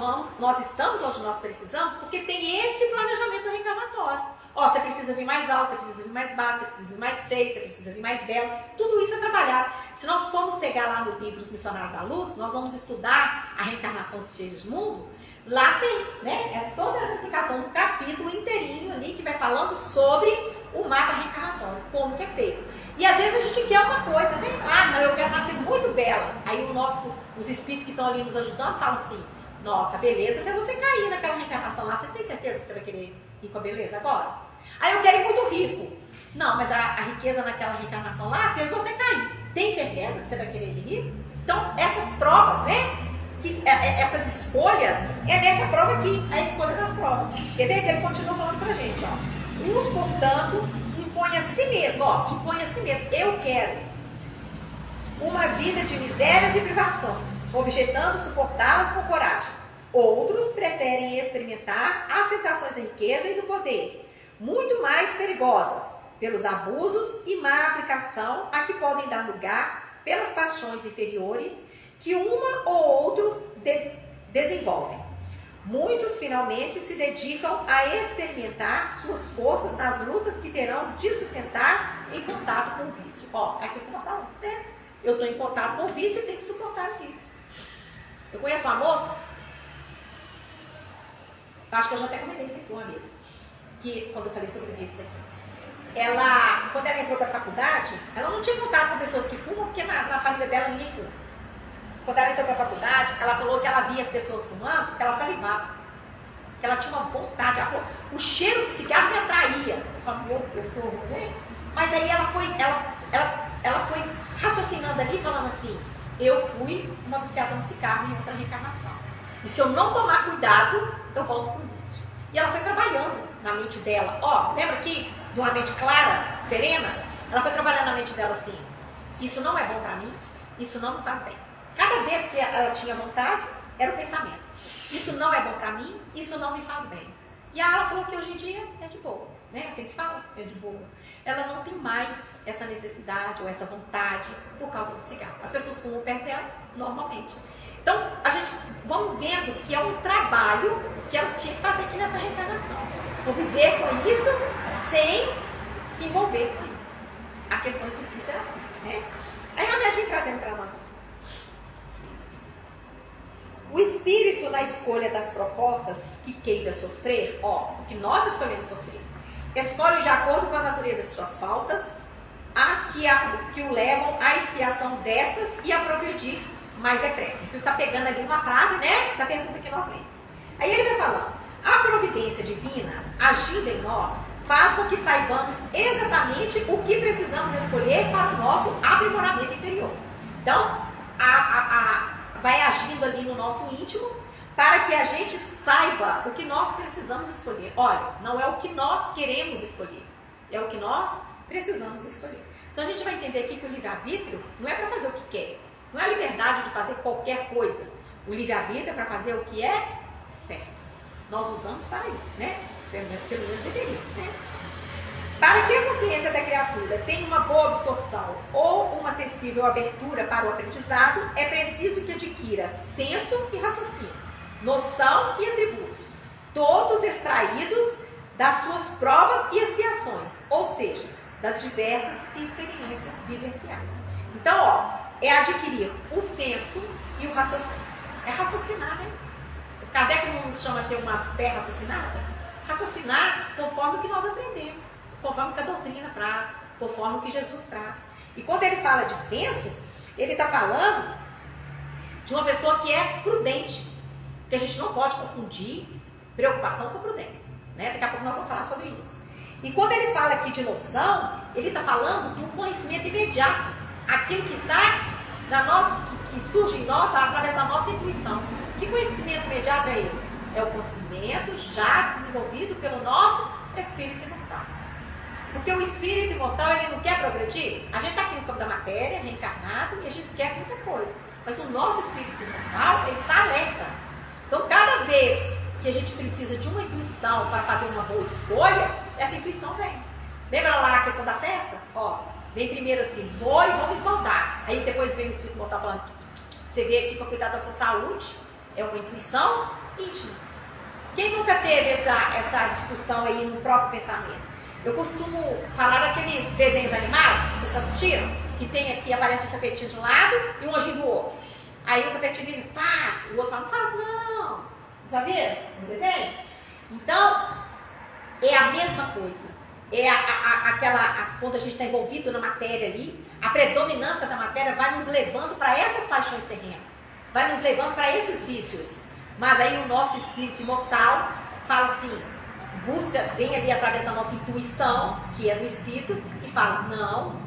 Speaker 5: estamos onde nós precisamos porque tem esse planejamento reencarnatório. Ó, você precisa vir mais alto, você precisa vir mais baixo, você precisa vir mais feio, você precisa vir mais belo. Tudo isso é trabalhado. Se nós formos pegar lá no livro Os Missionários da Luz, nós vamos estudar a reencarnação dos cheios do mundo. Lá tem, né, toda essa explicação, um capítulo inteirinho ali que vai falando sobre o mapa reencarnatório, como que é feito. E às vezes a gente quer uma coisa, né? Ah, não, eu quero nascer muito bela. Aí os espíritos que estão ali nos ajudando falam assim, nossa, beleza fez você cair naquela reencarnação lá, você tem certeza que você vai querer ir com a beleza agora? Aí eu quero ir muito rico. Não, mas a riqueza naquela reencarnação lá fez você cair. Tem certeza que você vai querer ir rico? Então, essas provas, né? Essas escolhas, é nessa prova aqui, a escolha das provas. Quer ver que ele continua falando pra gente, ó. Uns, portanto, impõe a si mesmo, ó, impõe a si mesmo. Eu quero uma vida de misérias e privações, objetando suportá-las com coragem. Outros preferem experimentar as tentações da riqueza e do poder, muito mais perigosas, pelos abusos e má aplicação a que podem dar lugar pelas paixões inferiores que uma ou outros desenvolvem. Muitos finalmente se dedicam a experimentar suas forças nas lutas que terão de sustentar em contato com o vício. Ó, é aquilo que nós falamos, né? Eu estou em contato com o vício e tenho que suportar o vício. Eu conheço uma moça, acho que eu já até comentei isso aqui uma vez, que quando eu falei sobre o vício aqui. Ela, quando ela entrou para a faculdade, ela não tinha contato com pessoas que fumam, porque na família dela ninguém fuma. Quando ela entrou para a faculdade, ela falou que ela via as pessoas fumando, que ela salivava. Que ela tinha uma vontade. Ela falou, o cheiro de cigarro me atraía. Eu falei, meu Deus, que horror, né? Mas aí ela foi raciocinando ali, falando assim, eu fui uma viciada no cigarro em outra reencarnação. E se eu não tomar cuidado, eu volto para o vício. E ela foi trabalhando na mente dela. Ó, lembra aqui de uma mente clara, serena? Ela foi trabalhando na mente dela assim, isso não é bom para mim, isso não me faz bem. Cada vez que ela tinha vontade, era o pensamento. Isso não é bom para mim, isso não me faz bem. E aí ela falou que hoje em dia é de boa, né? Assim que fala, é de boa. Ela não tem mais essa necessidade ou essa vontade por causa do cigarro. As pessoas fumam perto dela normalmente. Então, a gente vamos vendo que é um trabalho que ela tinha que fazer aqui nessa reencarnação. Conviver com isso sem se envolver com isso. A questão difícil é assim, né? Aí a minha vem trazendo para nós assim. O espírito na escolha das propostas que queira sofrer, ó, o que nós escolhemos sofrer, escolhe de acordo com a natureza de suas faltas, as que o levam à expiação destas e a progredir mais depressa. Então ele está pegando ali uma frase, né, da pergunta que nós lemos. Aí ele vai falando, a providência divina, agindo em nós, faz com que saibamos exatamente o que precisamos escolher para o nosso aprimoramento interior. Então, vai agindo ali no nosso íntimo, para que a gente saiba o que nós precisamos escolher. Olha, não é o que nós queremos escolher, é o que nós precisamos escolher. Então a gente vai entender aqui que o livre-arbítrio não é para fazer o que quer, não é a liberdade de fazer qualquer coisa. O livre-arbítrio é para fazer o que é certo. Nós usamos para isso, né? Pelo menos deveríamos, né? Para que a consciência da criatura tenha uma boa absorção ou uma sensível abertura para o aprendizado, é preciso que adquira senso e raciocínio, noção e atributos, todos extraídos das suas provas e expiações, ou seja, das diversas experiências vivenciais. Então, ó, é adquirir o senso e o raciocínio. É raciocinar, né? O Kardec não nos chama de ter uma fé raciocinada? Raciocinar conforme o que nós aprendemos, conforme o que a doutrina traz, conforme o que Jesus traz. E quando ele fala de senso, ele está falando de uma pessoa que é prudente, porque a gente não pode confundir preocupação com prudência, né? Daqui a pouco nós vamos falar sobre isso. E quando ele fala aqui de noção, ele está falando do conhecimento imediato, aquilo que está na nossa, que surge em nós através da nossa intuição. Que conhecimento imediato é esse? É o conhecimento já desenvolvido pelo nosso espírito imortal. Porque o espírito imortal, ele não quer progredir. A gente está aqui no campo da matéria, reencarnado, e a gente esquece muita coisa. Mas o nosso espírito imortal, ele está alerta. Então, cada vez que a gente precisa de uma intuição para fazer uma boa escolha, essa intuição vem. Lembra lá a questão da festa? Ó, vem primeiro assim, vou e vou me espantar. Aí depois vem o espírito imortal falando, você vê aqui para cuidar da sua saúde, é uma intuição íntima. Quem nunca teve essa discussão aí no próprio pensamento? Eu costumo falar daqueles desenhos animados, vocês já assistiram? Que tem aqui, aparece um tapetinho de um lado e um anjinho do outro. Aí o tapetinho vira, faz, o outro fala, não faz não. Já viram no desenho? Então, é a mesma coisa. É quando a gente está envolvido na matéria ali, a predominância da matéria vai nos levando para essas paixões terrenas, vai nos levando para esses vícios. Mas aí o nosso espírito imortal fala assim, vem ali através da nossa intuição, que é do espírito, e fala, não,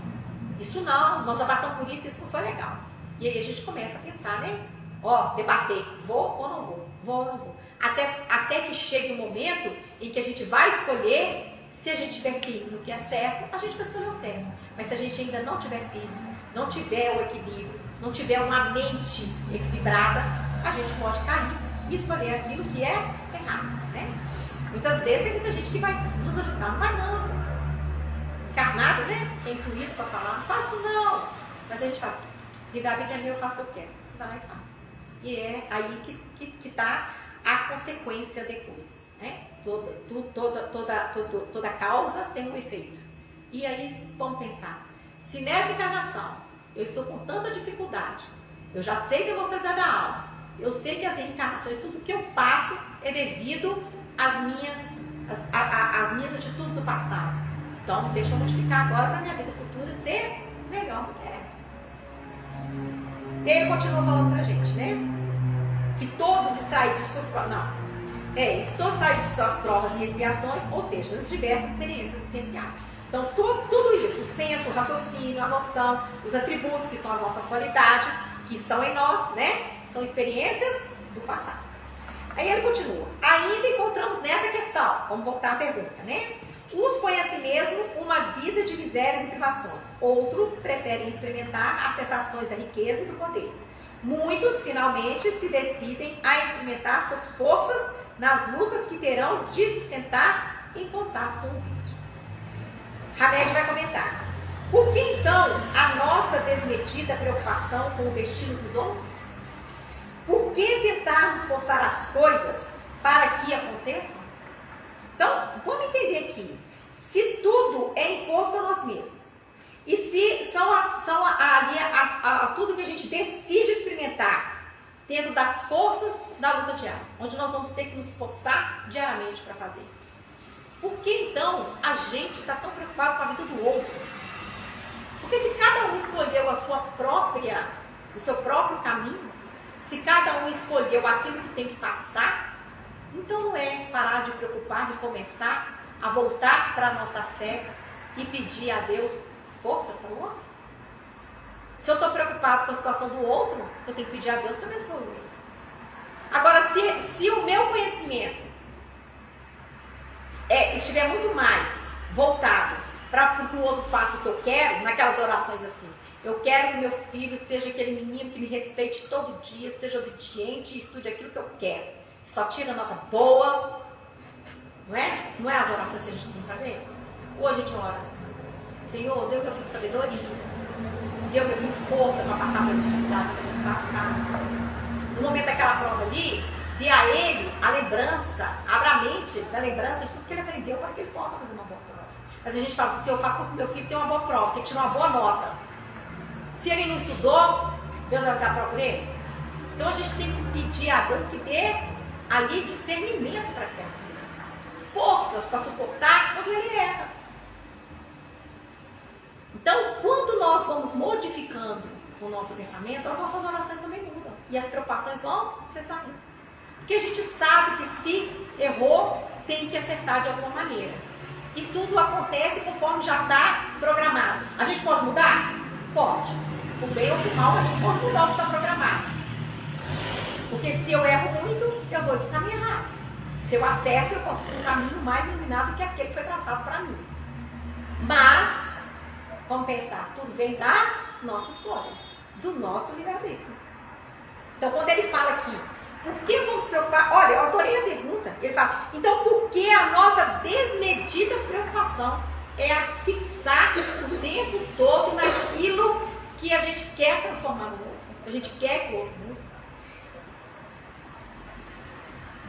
Speaker 5: isso não, nós já passamos por isso, isso não foi legal. E aí a gente começa a pensar, né? Ó, debater, vou ou não vou, vou ou não vou. Até que chegue o momento em que a gente vai escolher, se a gente tiver firme no que é certo, a gente vai escolher o certo. Mas se a gente ainda não tiver firme, não tiver o equilíbrio, não tiver uma mente equilibrada, a gente pode cair e escolher aquilo que é errado, né? Muitas vezes tem muita gente que vai nos ajudar, não vai não. Encarnado, né? É intuído para falar, não faço não. Mas a gente fala, livre-arbítrio é meu, eu faço o que eu quero. Vai lá e faz. E é aí que está a consequência depois, né? Toda causa tem um efeito. E aí vamos pensar, se nessa encarnação eu estou com tanta dificuldade, eu já sei da mortalidade da alma, eu sei que as reencarnações, tudo que eu passo é devido às minhas atitudes do passado. Então, deixa eu modificar agora para a minha vida futura ser melhor do que essa. E aí ele continua falando pra gente, né? Que todos extraídos de suas provas, todos extraídos de suas provas e expiações, ou seja, das diversas experiências vivenciais. Então, tudo isso, o senso, o raciocínio, a noção, os atributos, que são as nossas qualidades, que estão em nós, né? São experiências do passado. Aí ele continua. Ainda encontramos nessa questão, vamos voltar à pergunta, né? Uns conhecem mesmo uma vida de misérias e privações. Outros preferem experimentar as tentações da riqueza e do poder. Muitos, finalmente, se decidem a experimentar suas forças nas lutas que terão de sustentar em contato com o vício. Hamed vai comentar. Por que, então, a nossa desmedida preocupação com o destino dos outros? Por que tentarmos forçar as coisas para que aconteçam? Então, vamos entender aqui. Se tudo é imposto a nós mesmos, e se são tudo que a gente decide experimentar dentro das forças da luta diária, onde nós vamos ter que nos esforçar diariamente para fazer. Por que então a gente está tão preocupado com a vida do outro? Porque se cada um escolheu o seu próprio caminho, se cada um escolheu aquilo que tem que passar, então não é parar de preocupar e começar a voltar para a nossa fé e pedir a Deus força para o outro? Se eu estou preocupado com a situação do outro, eu tenho que pedir a Deus que abençoe o outro. Agora, se o meu conhecimento estiver muito mais voltado para que o outro faça o que eu quero, naquelas orações assim, eu quero que meu filho seja aquele menino que me respeite todo dia, seja obediente e estude aquilo que eu quero, só tira nota boa, não é? Não é as orações que a gente costuma fazer? Ou a gente ora assim: Senhor, dê meu filho sabedoria, dê meu filho força para passar pelas dificuldades que eu tenho que passar. No momento daquela prova ali, dê a ele a lembrança, abra a mente da lembrança de tudo que ele aprendeu para que ele possa fazer uma boa prova. Mas a gente fala assim: se eu faço com que meu filho tenha uma boa prova, tem que tirar uma boa nota. Se ele não estudou, Deus vai usar a prova dele? Então a gente tem que pedir a Deus que dê ali discernimento para aquela criança, forças para suportar quando ele erra. Então, quando nós vamos modificando o nosso pensamento, as nossas orações também mudam e as preocupações vão cessando. Porque a gente sabe que se errou, tem que acertar de alguma maneira. E tudo acontece conforme já está programado. A gente pode mudar? Pode. O bem ou o mal, a gente pode mudar o que está programado. Porque se eu erro muito, eu vou no caminho errado. Se eu acerto, eu posso ir para um caminho mais iluminado do que aquele que foi traçado para mim. Mas, vamos pensar, tudo vem da nossa escolha, do nosso livre-arbítrio. Então, quando ele fala aqui, por que vamos preocupar? Olha, eu adorei a pergunta. Ele fala, então por que a nossa desmedida preocupação é a fixar o tempo todo naquilo que a gente quer transformar no outro? A gente quer que o outro mude?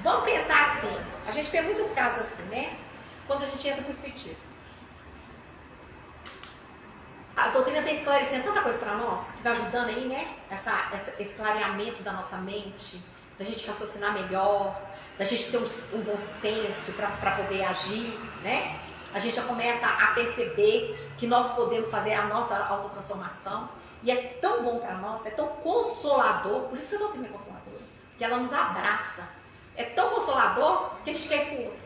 Speaker 5: Vamos pensar assim, a gente vê muitos casos assim, né? Quando a gente entra no espiritismo. A doutrina vem esclarecendo tanta coisa para nós, que vai ajudando aí, né? Esse clareamento da nossa mente, da gente raciocinar melhor, da gente ter um bom senso para poder agir, né? A gente já começa a perceber que nós podemos fazer a nossa autotransformação. E é tão bom para nós, é tão consolador, por isso que a doutrina é consoladora, que ela nos abraça. É tão consolador que a gente quer isso pro outro.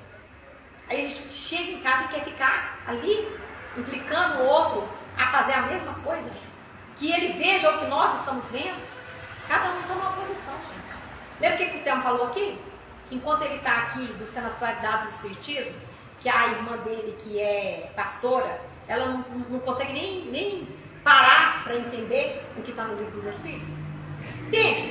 Speaker 5: Aí a gente chega em casa e quer ficar ali, implicando o outro a fazer a mesma coisa, que ele veja o que nós estamos vendo. Cada um está numa posição, gente. Lembra o que o Thelma falou aqui? Que enquanto ele está aqui buscando as claridades do espiritismo, que a irmã dele, que é pastora, ela não consegue nem parar para entender o que está no livro dos Espíritos. Entende?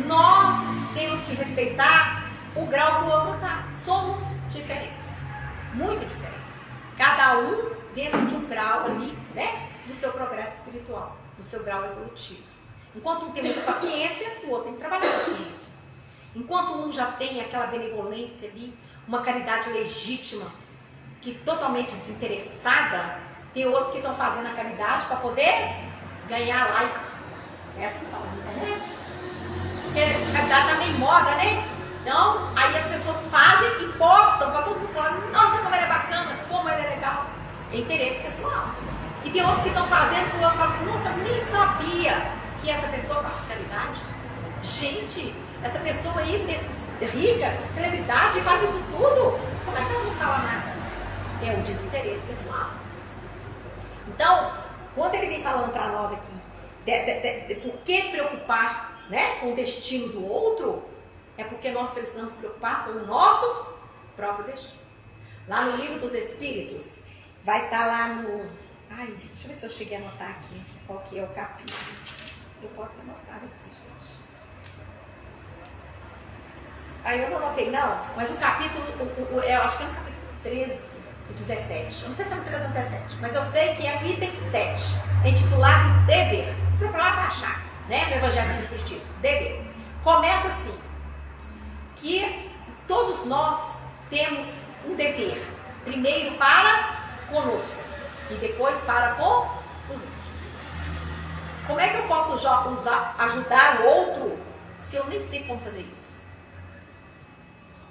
Speaker 5: Nós temos que respeitar o grau que o outro está. Somos diferentes, muito diferentes. Cada um dentro de um grau ali, né, do seu progresso espiritual, do seu grau evolutivo. Enquanto um tem muita paciência, o outro tem que trabalhar a paciência. Enquanto um já tem aquela benevolência ali, uma caridade legítima, que totalmente desinteressada, tem outros que estão fazendo a caridade para poder ganhar likes. É assim que fala na internet. Porque a caridade está meio moda, né? Então, aí as pessoas fazem e postam para todo mundo falar: nossa, como ela é bacana, como ela é legal. É interesse pessoal. E tem outros que estão fazendo, que o outro fala assim: nossa, eu nem sabia que essa pessoa faz caridade. Gente, essa pessoa aí, rica, celebridade, faz isso tudo. Como é que ela não fala nada? É o desinteresse pessoal. Então, quando ele vem falando para nós aqui, por que preocupar, né, com o destino do outro, é porque nós precisamos preocupar com o nosso próprio destino. Lá no Livro dos Espíritos, vai estar lá no... Ai, deixa eu ver se eu cheguei a anotar aqui qual que é o capítulo. Eu posso anotar aqui, gente. Aí eu não anotei, não, mas o capítulo, eu acho que é no capítulo 13. 17, eu não sei se é no 13 ou 17, mas eu sei que é o item 7, intitulado Dever. Se procurar para achar, né? No Evangelho do Espiritismo, Dever. Começa assim, que todos nós temos um dever, primeiro para conosco e depois para com os outros. Como é que eu posso ajudar o outro se eu nem sei como fazer isso?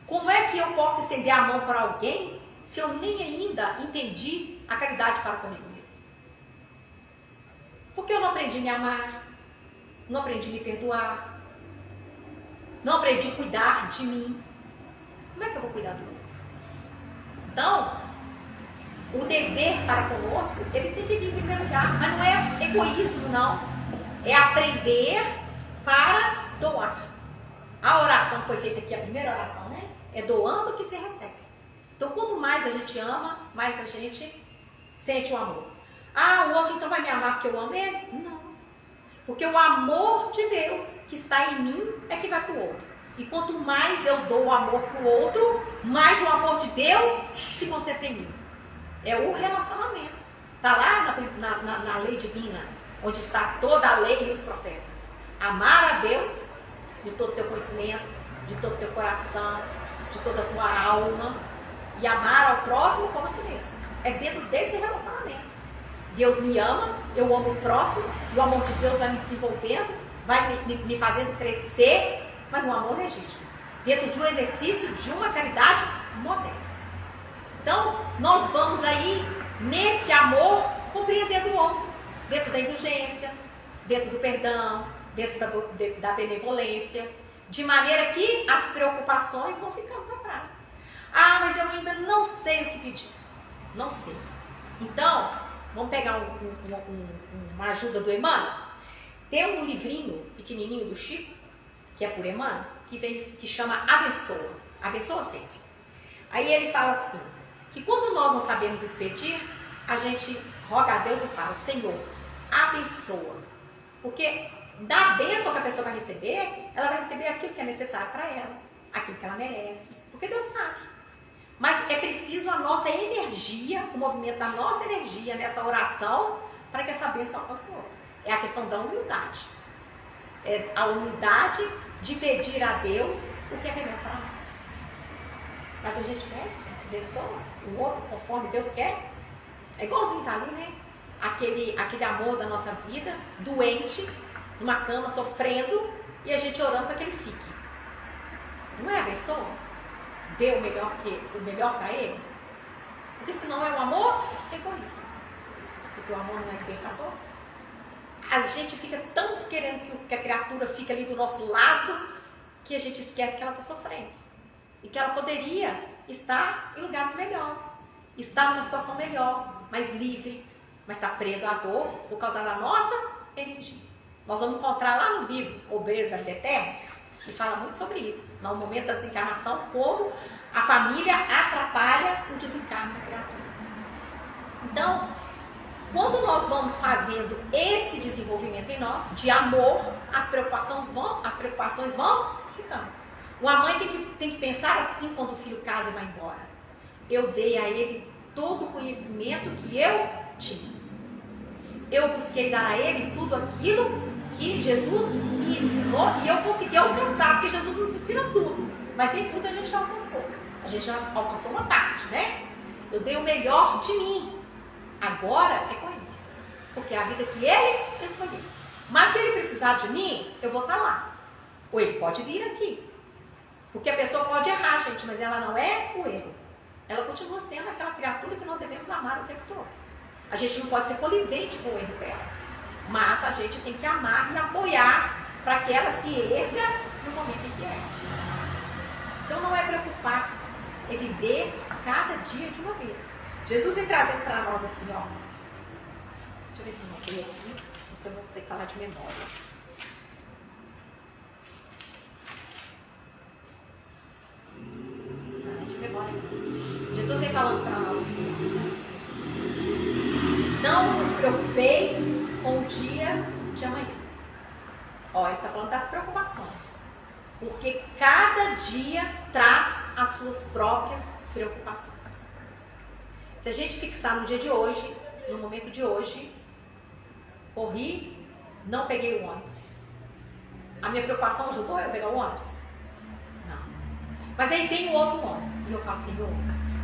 Speaker 5: Como é que eu posso estender a mão para alguém se eu nem ainda entendi a caridade para comigo mesmo? Porque eu não aprendi a me amar, não aprendi a me perdoar, não aprendi a cuidar de mim. Como é que eu vou cuidar do outro? Então, o dever para conosco, ele tem que vir em primeiro lugar, mas não é egoísmo, não. É aprender para doar. A oração que foi feita aqui, a primeira oração, né? É doando o que se recebe. Então, quanto mais a gente ama, mais a gente sente o amor. Ah, o outro então vai me amar porque eu amo ele? Não. Porque o amor de Deus que está em mim é que vai para o outro. E quanto mais eu dou o amor para o outro, mais o amor de Deus se concentra em mim. É o relacionamento. Está lá na lei divina, onde está toda a lei e os profetas. Amar a Deus de todo o teu conhecimento, de todo o teu coração, de toda a tua alma. E amar ao próximo como a si mesmo. É dentro desse relacionamento. Deus me ama, eu amo o próximo, e o amor de Deus vai me desenvolvendo, vai me fazendo crescer, mas um amor legítimo. Dentro de um exercício de uma caridade modesta. Então, nós vamos aí, nesse amor, compreendendo o outro. Dentro da indulgência, dentro do perdão, dentro da benevolência, de maneira que as preocupações vão ficando para trás. Ah, mas eu ainda não sei o que pedir. Não sei. Então, vamos pegar uma ajuda do Emmanuel? Tem um livrinho pequenininho do Chico, que é por Emmanuel, que chama Abençoa. Abençoa sempre. Aí ele fala assim, que quando nós não sabemos o que pedir, a gente roga a Deus e fala, Senhor, abençoa. Porque da bênção que a pessoa vai receber, ela vai receber aquilo que é necessário para ela, aquilo que ela merece. Porque Deus sabe. Mas é preciso a nossa energia, o movimento da nossa energia nessa oração, para que essa bênção alcance o outro. É a questão da humildade. É a humildade de pedir a Deus o que é melhor para nós. Mas a gente pede, a gente abençoa o outro conforme Deus quer. É igualzinho tá ali, né? Aquele amor da nossa vida, doente, numa cama, sofrendo, e a gente orando para que ele fique. Não é abençoa? Dê o melhor para ele? Porque senão é um amor egoísta. Porque o amor não é libertador. A gente fica tanto querendo que a criatura fique ali do nosso lado, que a gente esquece que ela está sofrendo. E que ela poderia estar em lugares melhores. Estar numa situação melhor, mais livre, mas está preso à dor por causa da nossa energia. Nós vamos encontrar lá no livro Obreiros da Vida Eterna, que fala muito sobre isso, no momento da desencarnação, como a família atrapalha o desencarne da criatura. Então, quando nós vamos fazendo esse desenvolvimento em nós, de amor, as preocupações vão ficando. Uma mãe tem que pensar assim quando o filho casa e vai embora. Eu dei a ele todo o conhecimento que eu tinha. Eu busquei dar a ele tudo aquilo que Jesus me ensinou e eu consegui alcançar, porque Jesus nos ensina tudo, mas nem tudo a gente já alcançou. A gente já alcançou uma parte, né? Eu dei o melhor de mim. Agora é com ele, porque é a vida que ele escolheu. Mas se ele precisar de mim, eu vou estar lá. Ou ele pode vir aqui. Porque a pessoa pode errar, gente, mas ela não é o erro. Ela continua sendo aquela criatura que nós devemos amar o tempo todo. A gente não pode ser conivente com o erro dela. Mas a gente tem que amar e apoiar para que ela se erga no momento em que é. Então não é preocupar, é viver cada dia de uma vez. Jesus vem trazendo para nós assim, ó. Deixa eu ver se eu notei aqui, senão eu vou ter que falar de memória. De memória. Jesus vem falando para nós assim. Não nos preocupei com o dia de amanhã. Ó, ele está falando das preocupações. Porque cada dia traz as suas próprias preocupações. Se a gente fixar no dia de hoje, no momento de hoje, corri, não peguei o ônibus. A minha preocupação ajudou eu a pegar o ônibus? Não. Mas aí vem o outro ônibus. E eu falo, Senhor,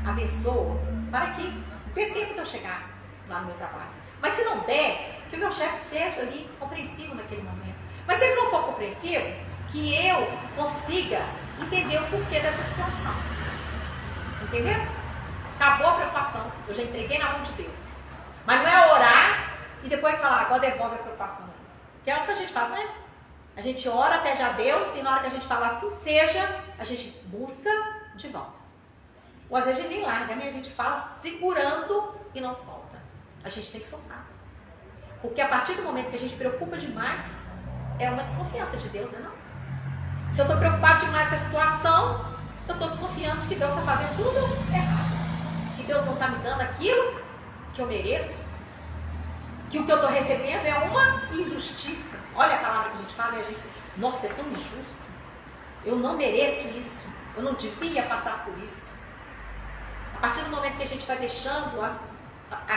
Speaker 5: abençoa para que dê tempo de eu chegar lá no meu trabalho. Mas se não der, que o meu chefe seja ali compreensivo naquele momento. Mas se ele não for compreensivo, que eu consiga entender o porquê dessa situação. Entendeu? Acabou a preocupação. Eu já entreguei na mão de Deus. Mas não é orar e depois falar, agora devolve a preocupação. Que é o que a gente faz, né? A gente ora, pede a Deus e na hora que a gente fala assim seja, a gente busca de volta. Ou às vezes a gente nem larga, né? A gente fala segurando e não solta. A gente tem que soltar. Porque a partir do momento que a gente preocupa demais, é uma desconfiança de Deus, né? Não? Se eu estou preocupado demais com a situação, eu estou desconfiando de que Deus está fazendo tudo errado. Que Deus não está me dando aquilo que eu mereço. Que o que eu estou recebendo é uma injustiça. Olha a palavra que a gente fala e a gente... Nossa, é tão injusto. Eu não mereço isso. Eu não devia passar por isso. A partir do momento que a gente vai deixando as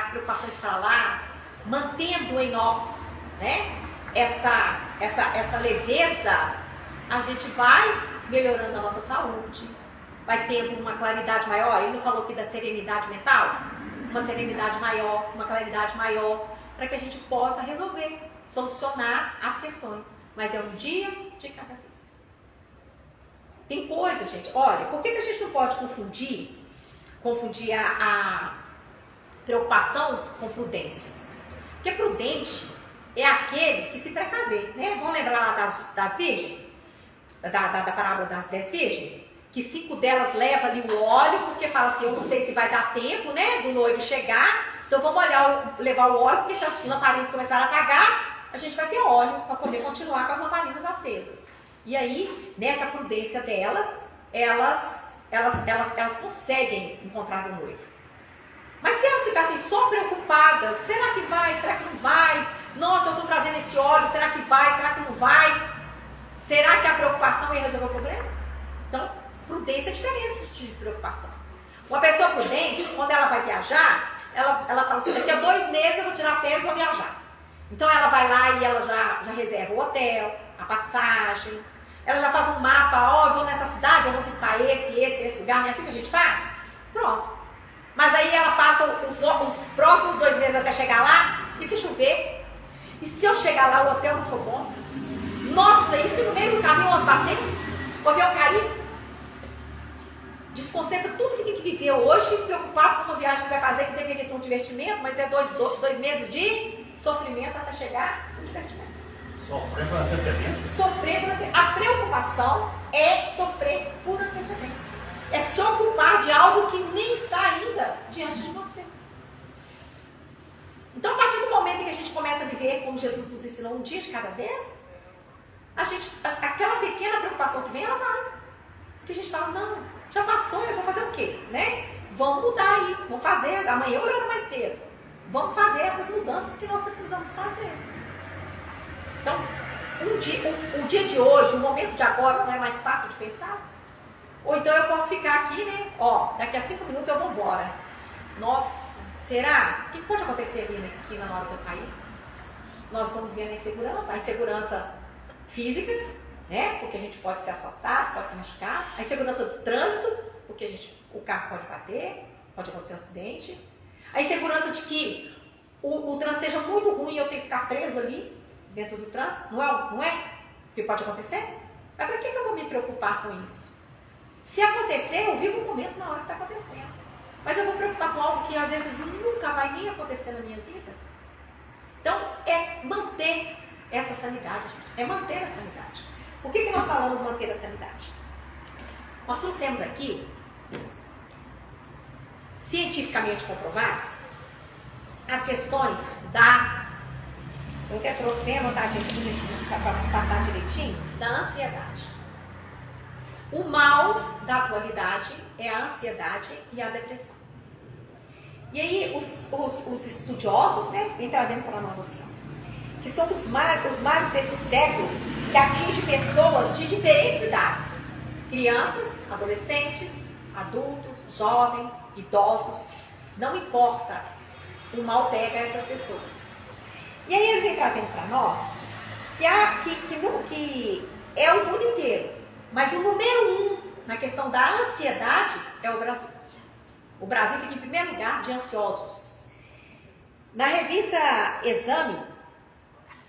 Speaker 5: preocupações para lá, mantendo em nós, né, essa leveza, a gente vai melhorando a nossa saúde, vai tendo uma claridade maior. Ele não falou aqui da serenidade mental? Uma serenidade maior, uma claridade maior, para que a gente possa resolver, solucionar as questões. Mas é um dia de cada vez. Tem coisas, gente, olha, por que a gente não pode confundir a preocupação com prudência? Porque prudente é aquele que se precaver, né? Vamos lembrar lá das virgens? Da parábola das 10 virgens? Que 5 delas levam ali o óleo, porque fala assim, eu não sei se vai dar tempo, né, do noivo chegar, então vamos levar o óleo, porque se as lamparinas começarem a apagar, a gente vai ter óleo para poder continuar com as lamparinas acesas. E aí, nessa prudência delas, elas conseguem encontrar o noivo. Mas se elas ficassem só preocupadas, será que vai, será que não vai? Nossa, eu estou trazendo esse óleo, será que vai, será que não vai? Será que a preocupação ia resolver o problema? Então, prudência é diferente de preocupação. Uma pessoa prudente, quando ela vai viajar, ela fala assim, daqui a 2 meses eu vou tirar férias e vou viajar. Então ela vai lá e ela já reserva o hotel, a passagem, ela já faz um mapa, ó, eu vou nessa cidade, eu vou visitar esse lugar, não é assim que a gente faz? Pronto. Mas aí ela passa os próximos 2 meses até chegar lá, e se chover? E se eu chegar lá, o hotel não for bom? Nossa, e se no meio do caminho nós bater? O avião cair? Desconcentra tudo que tem que viver hoje, preocupado com uma viagem que vai fazer, que deveria ser um divertimento, mas é 2 meses de sofrimento até chegar no divertimento.
Speaker 6: Sofrer por antecedência?
Speaker 5: Sofrer por antecedência. A preocupação é sofrer por antecedência. É se ocupar de algo que nem está ainda diante de você. Então, a partir do momento em que a gente começa a viver como Jesus nos ensinou, um dia de cada vez, aquela pequena preocupação que vem, ela vai. Porque a gente fala, não, já passou, eu vou fazer o quê? Né? Vamos mudar aí, vamos fazer, amanhã eu levanto mais cedo. Vamos fazer essas mudanças que nós precisamos fazer. Então, o dia de hoje, o momento de agora não é mais fácil de pensar? Ou então eu posso ficar aqui, né? Ó, daqui a 5 minutos eu vou embora. Nossa, será? O que pode acontecer ali na esquina na hora que eu sair? Nós estamos vivendo a insegurança física, né? Porque a gente pode ser assaltado, pode se machucar. A insegurança do trânsito, porque o carro pode bater, pode acontecer um acidente. A insegurança de que o trânsito esteja muito ruim e eu tenho que ficar preso ali, dentro do trânsito. Não é? Porque pode acontecer. Mas para que eu vou me preocupar com isso? Se acontecer, eu vivo o momento na hora que está acontecendo. Mas eu vou preocupar com algo que às vezes nunca vai nem acontecer na minha vida. Então, é manter essa sanidade, gente. É manter a sanidade. Por que nós falamos manter a sanidade? Nós trouxemos aqui, cientificamente comprovado, as questões eu até trouxe bem anotadinho aqui para passar direitinho, da ansiedade. O mal da atualidade é a ansiedade e a depressão. E aí os estudiosos, né, vêm trazendo para nós assim, que são os males desses séculos que atingem pessoas de diferentes idades. Crianças, adolescentes, adultos, jovens, idosos. Não importa, o mal pega essas pessoas. E aí eles vêm trazendo para nós que é o mundo inteiro. Mas o número 1 na questão da ansiedade é o Brasil. O Brasil fica em primeiro lugar de ansiosos. Na revista Exame,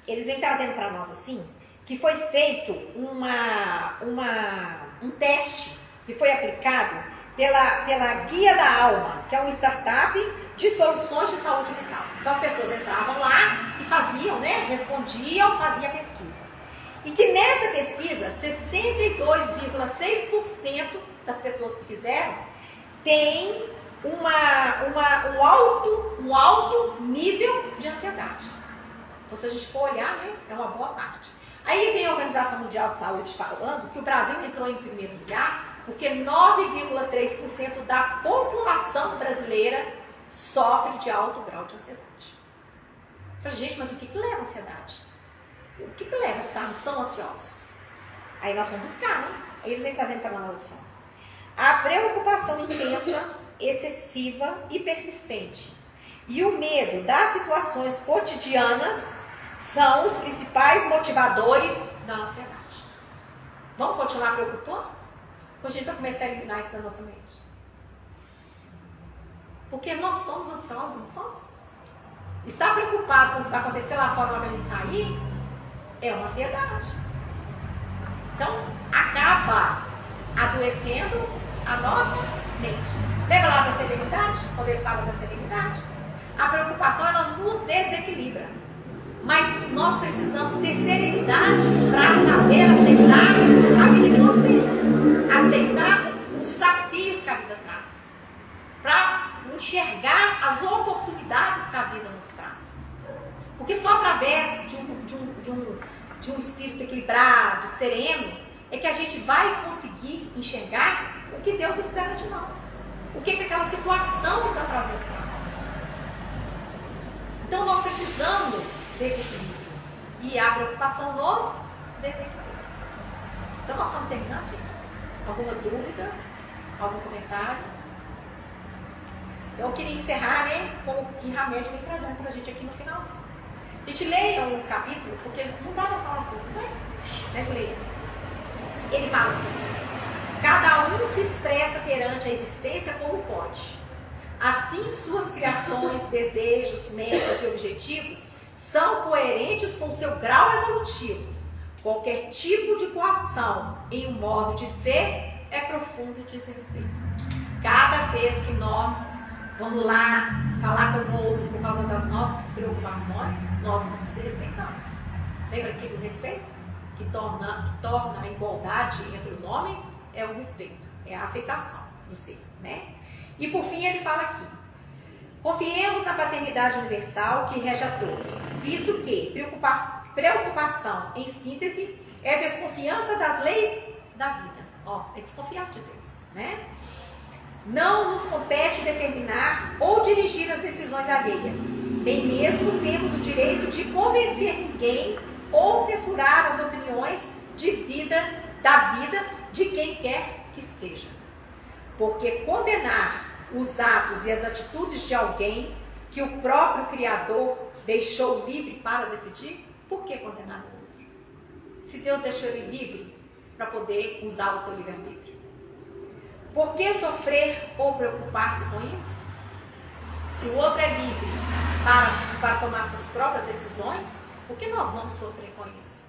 Speaker 5: eles vêm trazendo para nós assim, que foi feito um teste que foi aplicado pela Guia da Alma, que é uma startup de soluções de saúde mental. Então as pessoas entravam lá e faziam, né? Respondiam, faziam a pesquisa. E que nessa pesquisa, 62,6% das pessoas que fizeram tem um alto nível de ansiedade. Então, se a gente for olhar, né, é uma boa parte. Aí vem a Organização Mundial de Saúde falando que o Brasil entrou em primeiro lugar porque 9,3% da população brasileira sofre de alto grau de ansiedade. Eu falei, gente, mas o que leva a ansiedade? O que leva a estarmos tão ansiosos? Aí nós vamos buscar, né? Aí eles vêm trazendo para nós assim, a preocupação intensa, excessiva e persistente e o medo das situações cotidianas são os principais motivadores da ansiedade. Vamos continuar preocupando? Ou a gente vai começar a eliminar isso da nossa mente? Porque nós somos ansiosos, somos. Estar preocupado com o que vai acontecer lá fora na hora que a gente sair é uma ansiedade. Então, acaba adoecendo a nossa mente. Lembra lá da serenidade? Quando ele fala da serenidade? A preocupação, ela nos desequilibra. Mas nós precisamos ter serenidade para saber aceitar a vida que nós temos. Aceitar os desafios que a vida traz. Para enxergar as oportunidades que a vida nos traz. Porque só através de um espírito equilibrado, sereno, é que a gente vai conseguir enxergar o que Deus espera de nós. O que aquela situação está trazendo para nós. Então nós precisamos desse equilíbrio. E a preocupação nos desequilibra. Então nós estamos terminando, gente. Alguma dúvida? Algum comentário? Eu queria encerrar, né, com o que realmente vem trazendo para a gente aqui no final. A gente leia um capítulo, porque não dá para falar tudo, né? Mas leia. Ele fala assim: cada um se expressa perante a existência como pode. Assim, suas criações, desejos, metas e objetivos são coerentes com seu grau evolutivo. Qualquer tipo de coação em um modo de ser é profundo desrespeito. Cada vez que nós vamos lá falar com o outro por causa das nossas preocupações, nós não desrespeitamos. Lembra aqui do respeito? Que torna a igualdade entre os homens é o respeito, é a aceitação do ser, né? E por fim ele fala aqui: confiemos na paternidade universal que rege a todos, visto que preocupação, em síntese, é desconfiança das leis da vida. É desconfiar de Deus, né? Não nos compete determinar ou dirigir as decisões alheias, nem mesmo temos o direito de convencer ninguém ou censurar as opiniões da vida de quem quer que seja. Porque condenar os atos e as atitudes de alguém que o próprio Criador deixou livre para decidir, por que condenar o outro? Se Deus deixou ele livre para poder usar o seu livre-arbítrio. Por que sofrer ou preocupar-se com isso? Se o outro é livre para tomar suas próprias decisões, por que nós vamos sofrer com isso?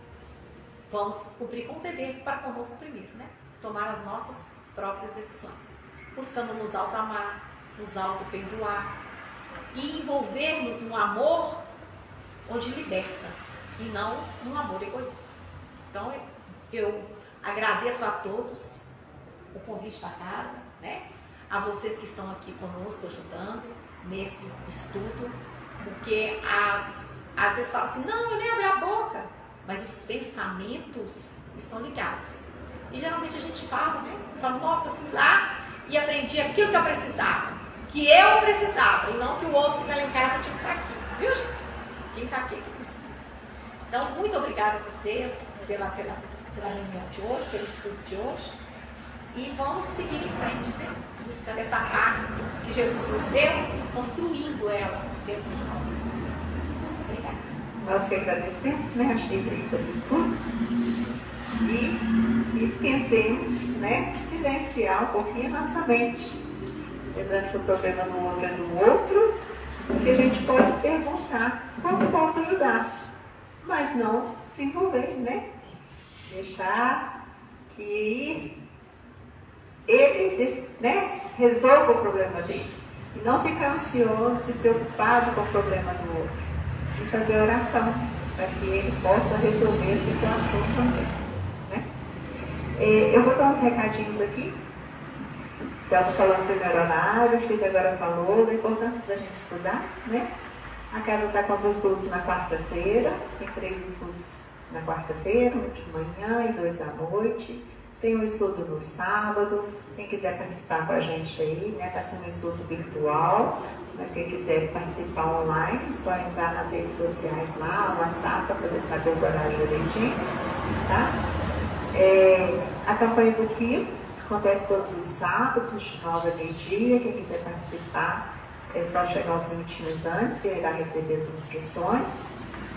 Speaker 5: Vamos cumprir com o dever para conosco primeiro, né? Tomar as nossas próprias decisões. Buscando nos auto-amar, nos auto-perdoar e envolver-nos no amor onde liberta e não num amor egoísta. Então, eu agradeço a todos o convite da casa, né? A vocês que estão aqui conosco ajudando nesse estudo, porque às vezes falam assim, não, eu nem abri a boca, mas os pensamentos estão ligados. E geralmente a gente fala, né? Fala, nossa, eu fui lá e aprendi aquilo que eu precisava, e não que o outro que está lá em casa tinha que estar aqui, viu, gente? Quem está aqui é que precisa. Então, muito obrigada a vocês pela reunião de hoje, pelo estudo de hoje. E vamos seguir em frente, né? Buscando essa paz que Jesus nos deu, construindo ela dentro de nós. Obrigada.
Speaker 1: Nós que agradecemos, né, a Chico pelo estudo. E tentemos, né, silenciar um pouquinho a nossa mente. Lembrando que o problema no outro é no outro, que a gente possa perguntar como posso ajudar, mas não se envolver, né? Deixar que ele, né, resolva o problema dele. E não ficar ansioso e preocupado com o problema do outro. E fazer oração para que ele possa resolver a situação também. Né? Eu vou dar uns recadinhos aqui. Estamos falando do primeiro horário, o filho agora falou da importância da gente estudar. Né? A casa está com os estudos na quarta-feira, tem 3 estudos na quarta-feira, um de manhã e 2 à noite. Tem um estudo no sábado, quem quiser participar com a gente aí, né? Está sendo um estudo virtual, mas quem quiser participar online, é só entrar nas redes sociais lá, no WhatsApp, para poder saber os horários direitinho, tá? A campanha do Quilo acontece todos os sábados, de 9 a meio-dia. Quem quiser participar, é só chegar uns minutinhos antes, que irá receber as instruções.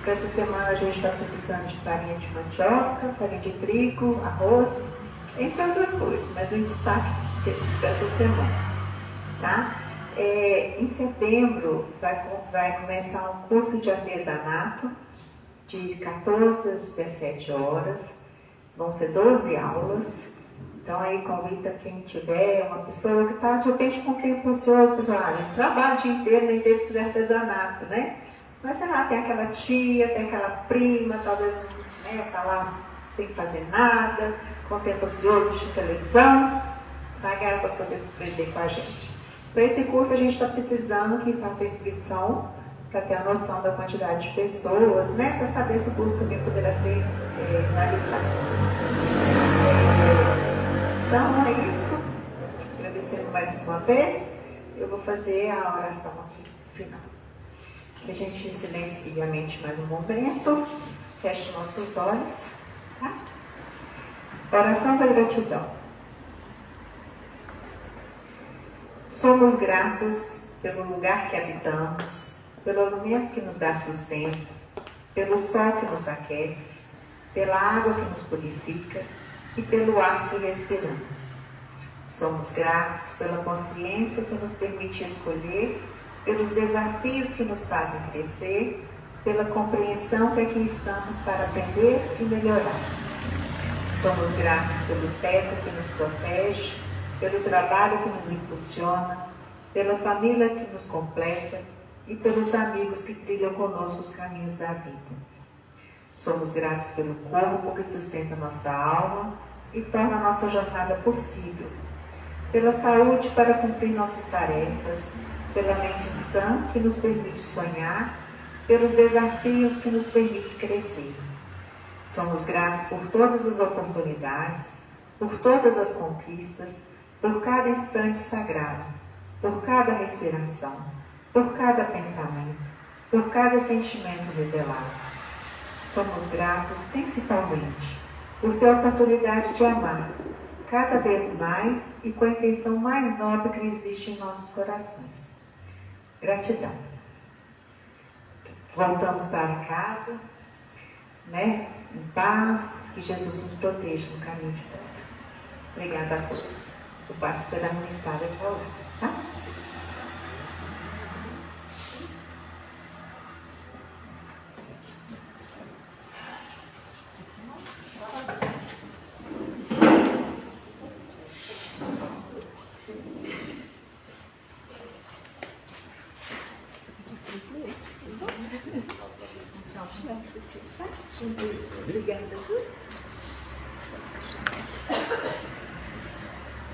Speaker 1: Para essa semana a gente está precisando de farinha de mandioca, farinha de trigo, arroz, entre outras coisas, mas em destaque para essa semana. Tá? Em setembro vai começar um curso de artesanato de 14 às 17 horas, vão ser 12 aulas. Então aí convida quem tiver, uma pessoa que está de repente com tempo ocioso, pessoal, trabalha o dia inteiro, nem teve que fazer artesanato, né? Mas sei lá, tem aquela tia, tem aquela prima, talvez tá lá sem fazer nada, com tempo ocioso, assistindo televisão, pagar para poder aprender com a gente. Para esse curso a gente está precisando que faça inscrição para ter a noção da quantidade de pessoas, né? Para saber se o curso também poderá ser realizado. Então é isso. Agradecendo mais uma vez, eu vou fazer a oração aqui final. Que a gente silencie a mente mais um momento, feche nossos olhos, tá? Oração da gratidão. Somos gratos pelo lugar que habitamos, pelo alimento que nos dá sustento, pelo sol que nos aquece, pela água que nos purifica e pelo ar que respiramos. Somos gratos pela consciência que nos permite escolher, pelos desafios que nos fazem crescer, pela compreensão que aqui estamos para aprender e melhorar. Somos gratos pelo teto que nos protege, pelo trabalho que nos impulsiona, pela família que nos completa e pelos amigos que trilham conosco os caminhos da vida. Somos gratos pelo corpo que sustenta nossa alma e torna a nossa jornada possível, pela saúde para cumprir nossas tarefas, pela mente sã que nos permite sonhar, pelos desafios que nos permite crescer. Somos gratos por todas as oportunidades, por todas as conquistas, por cada instante sagrado, por cada respiração, por cada pensamento, por cada sentimento revelado. Somos gratos principalmente por ter a oportunidade de amar, cada vez mais e com a intenção mais nobre que existe em nossos corações. Gratidão. Voltamos para casa, né? Em paz, que Jesus nos proteja no caminho de volta. Obrigada a todos. O passe será ministrado aqui ao lado, tá? Obrigada.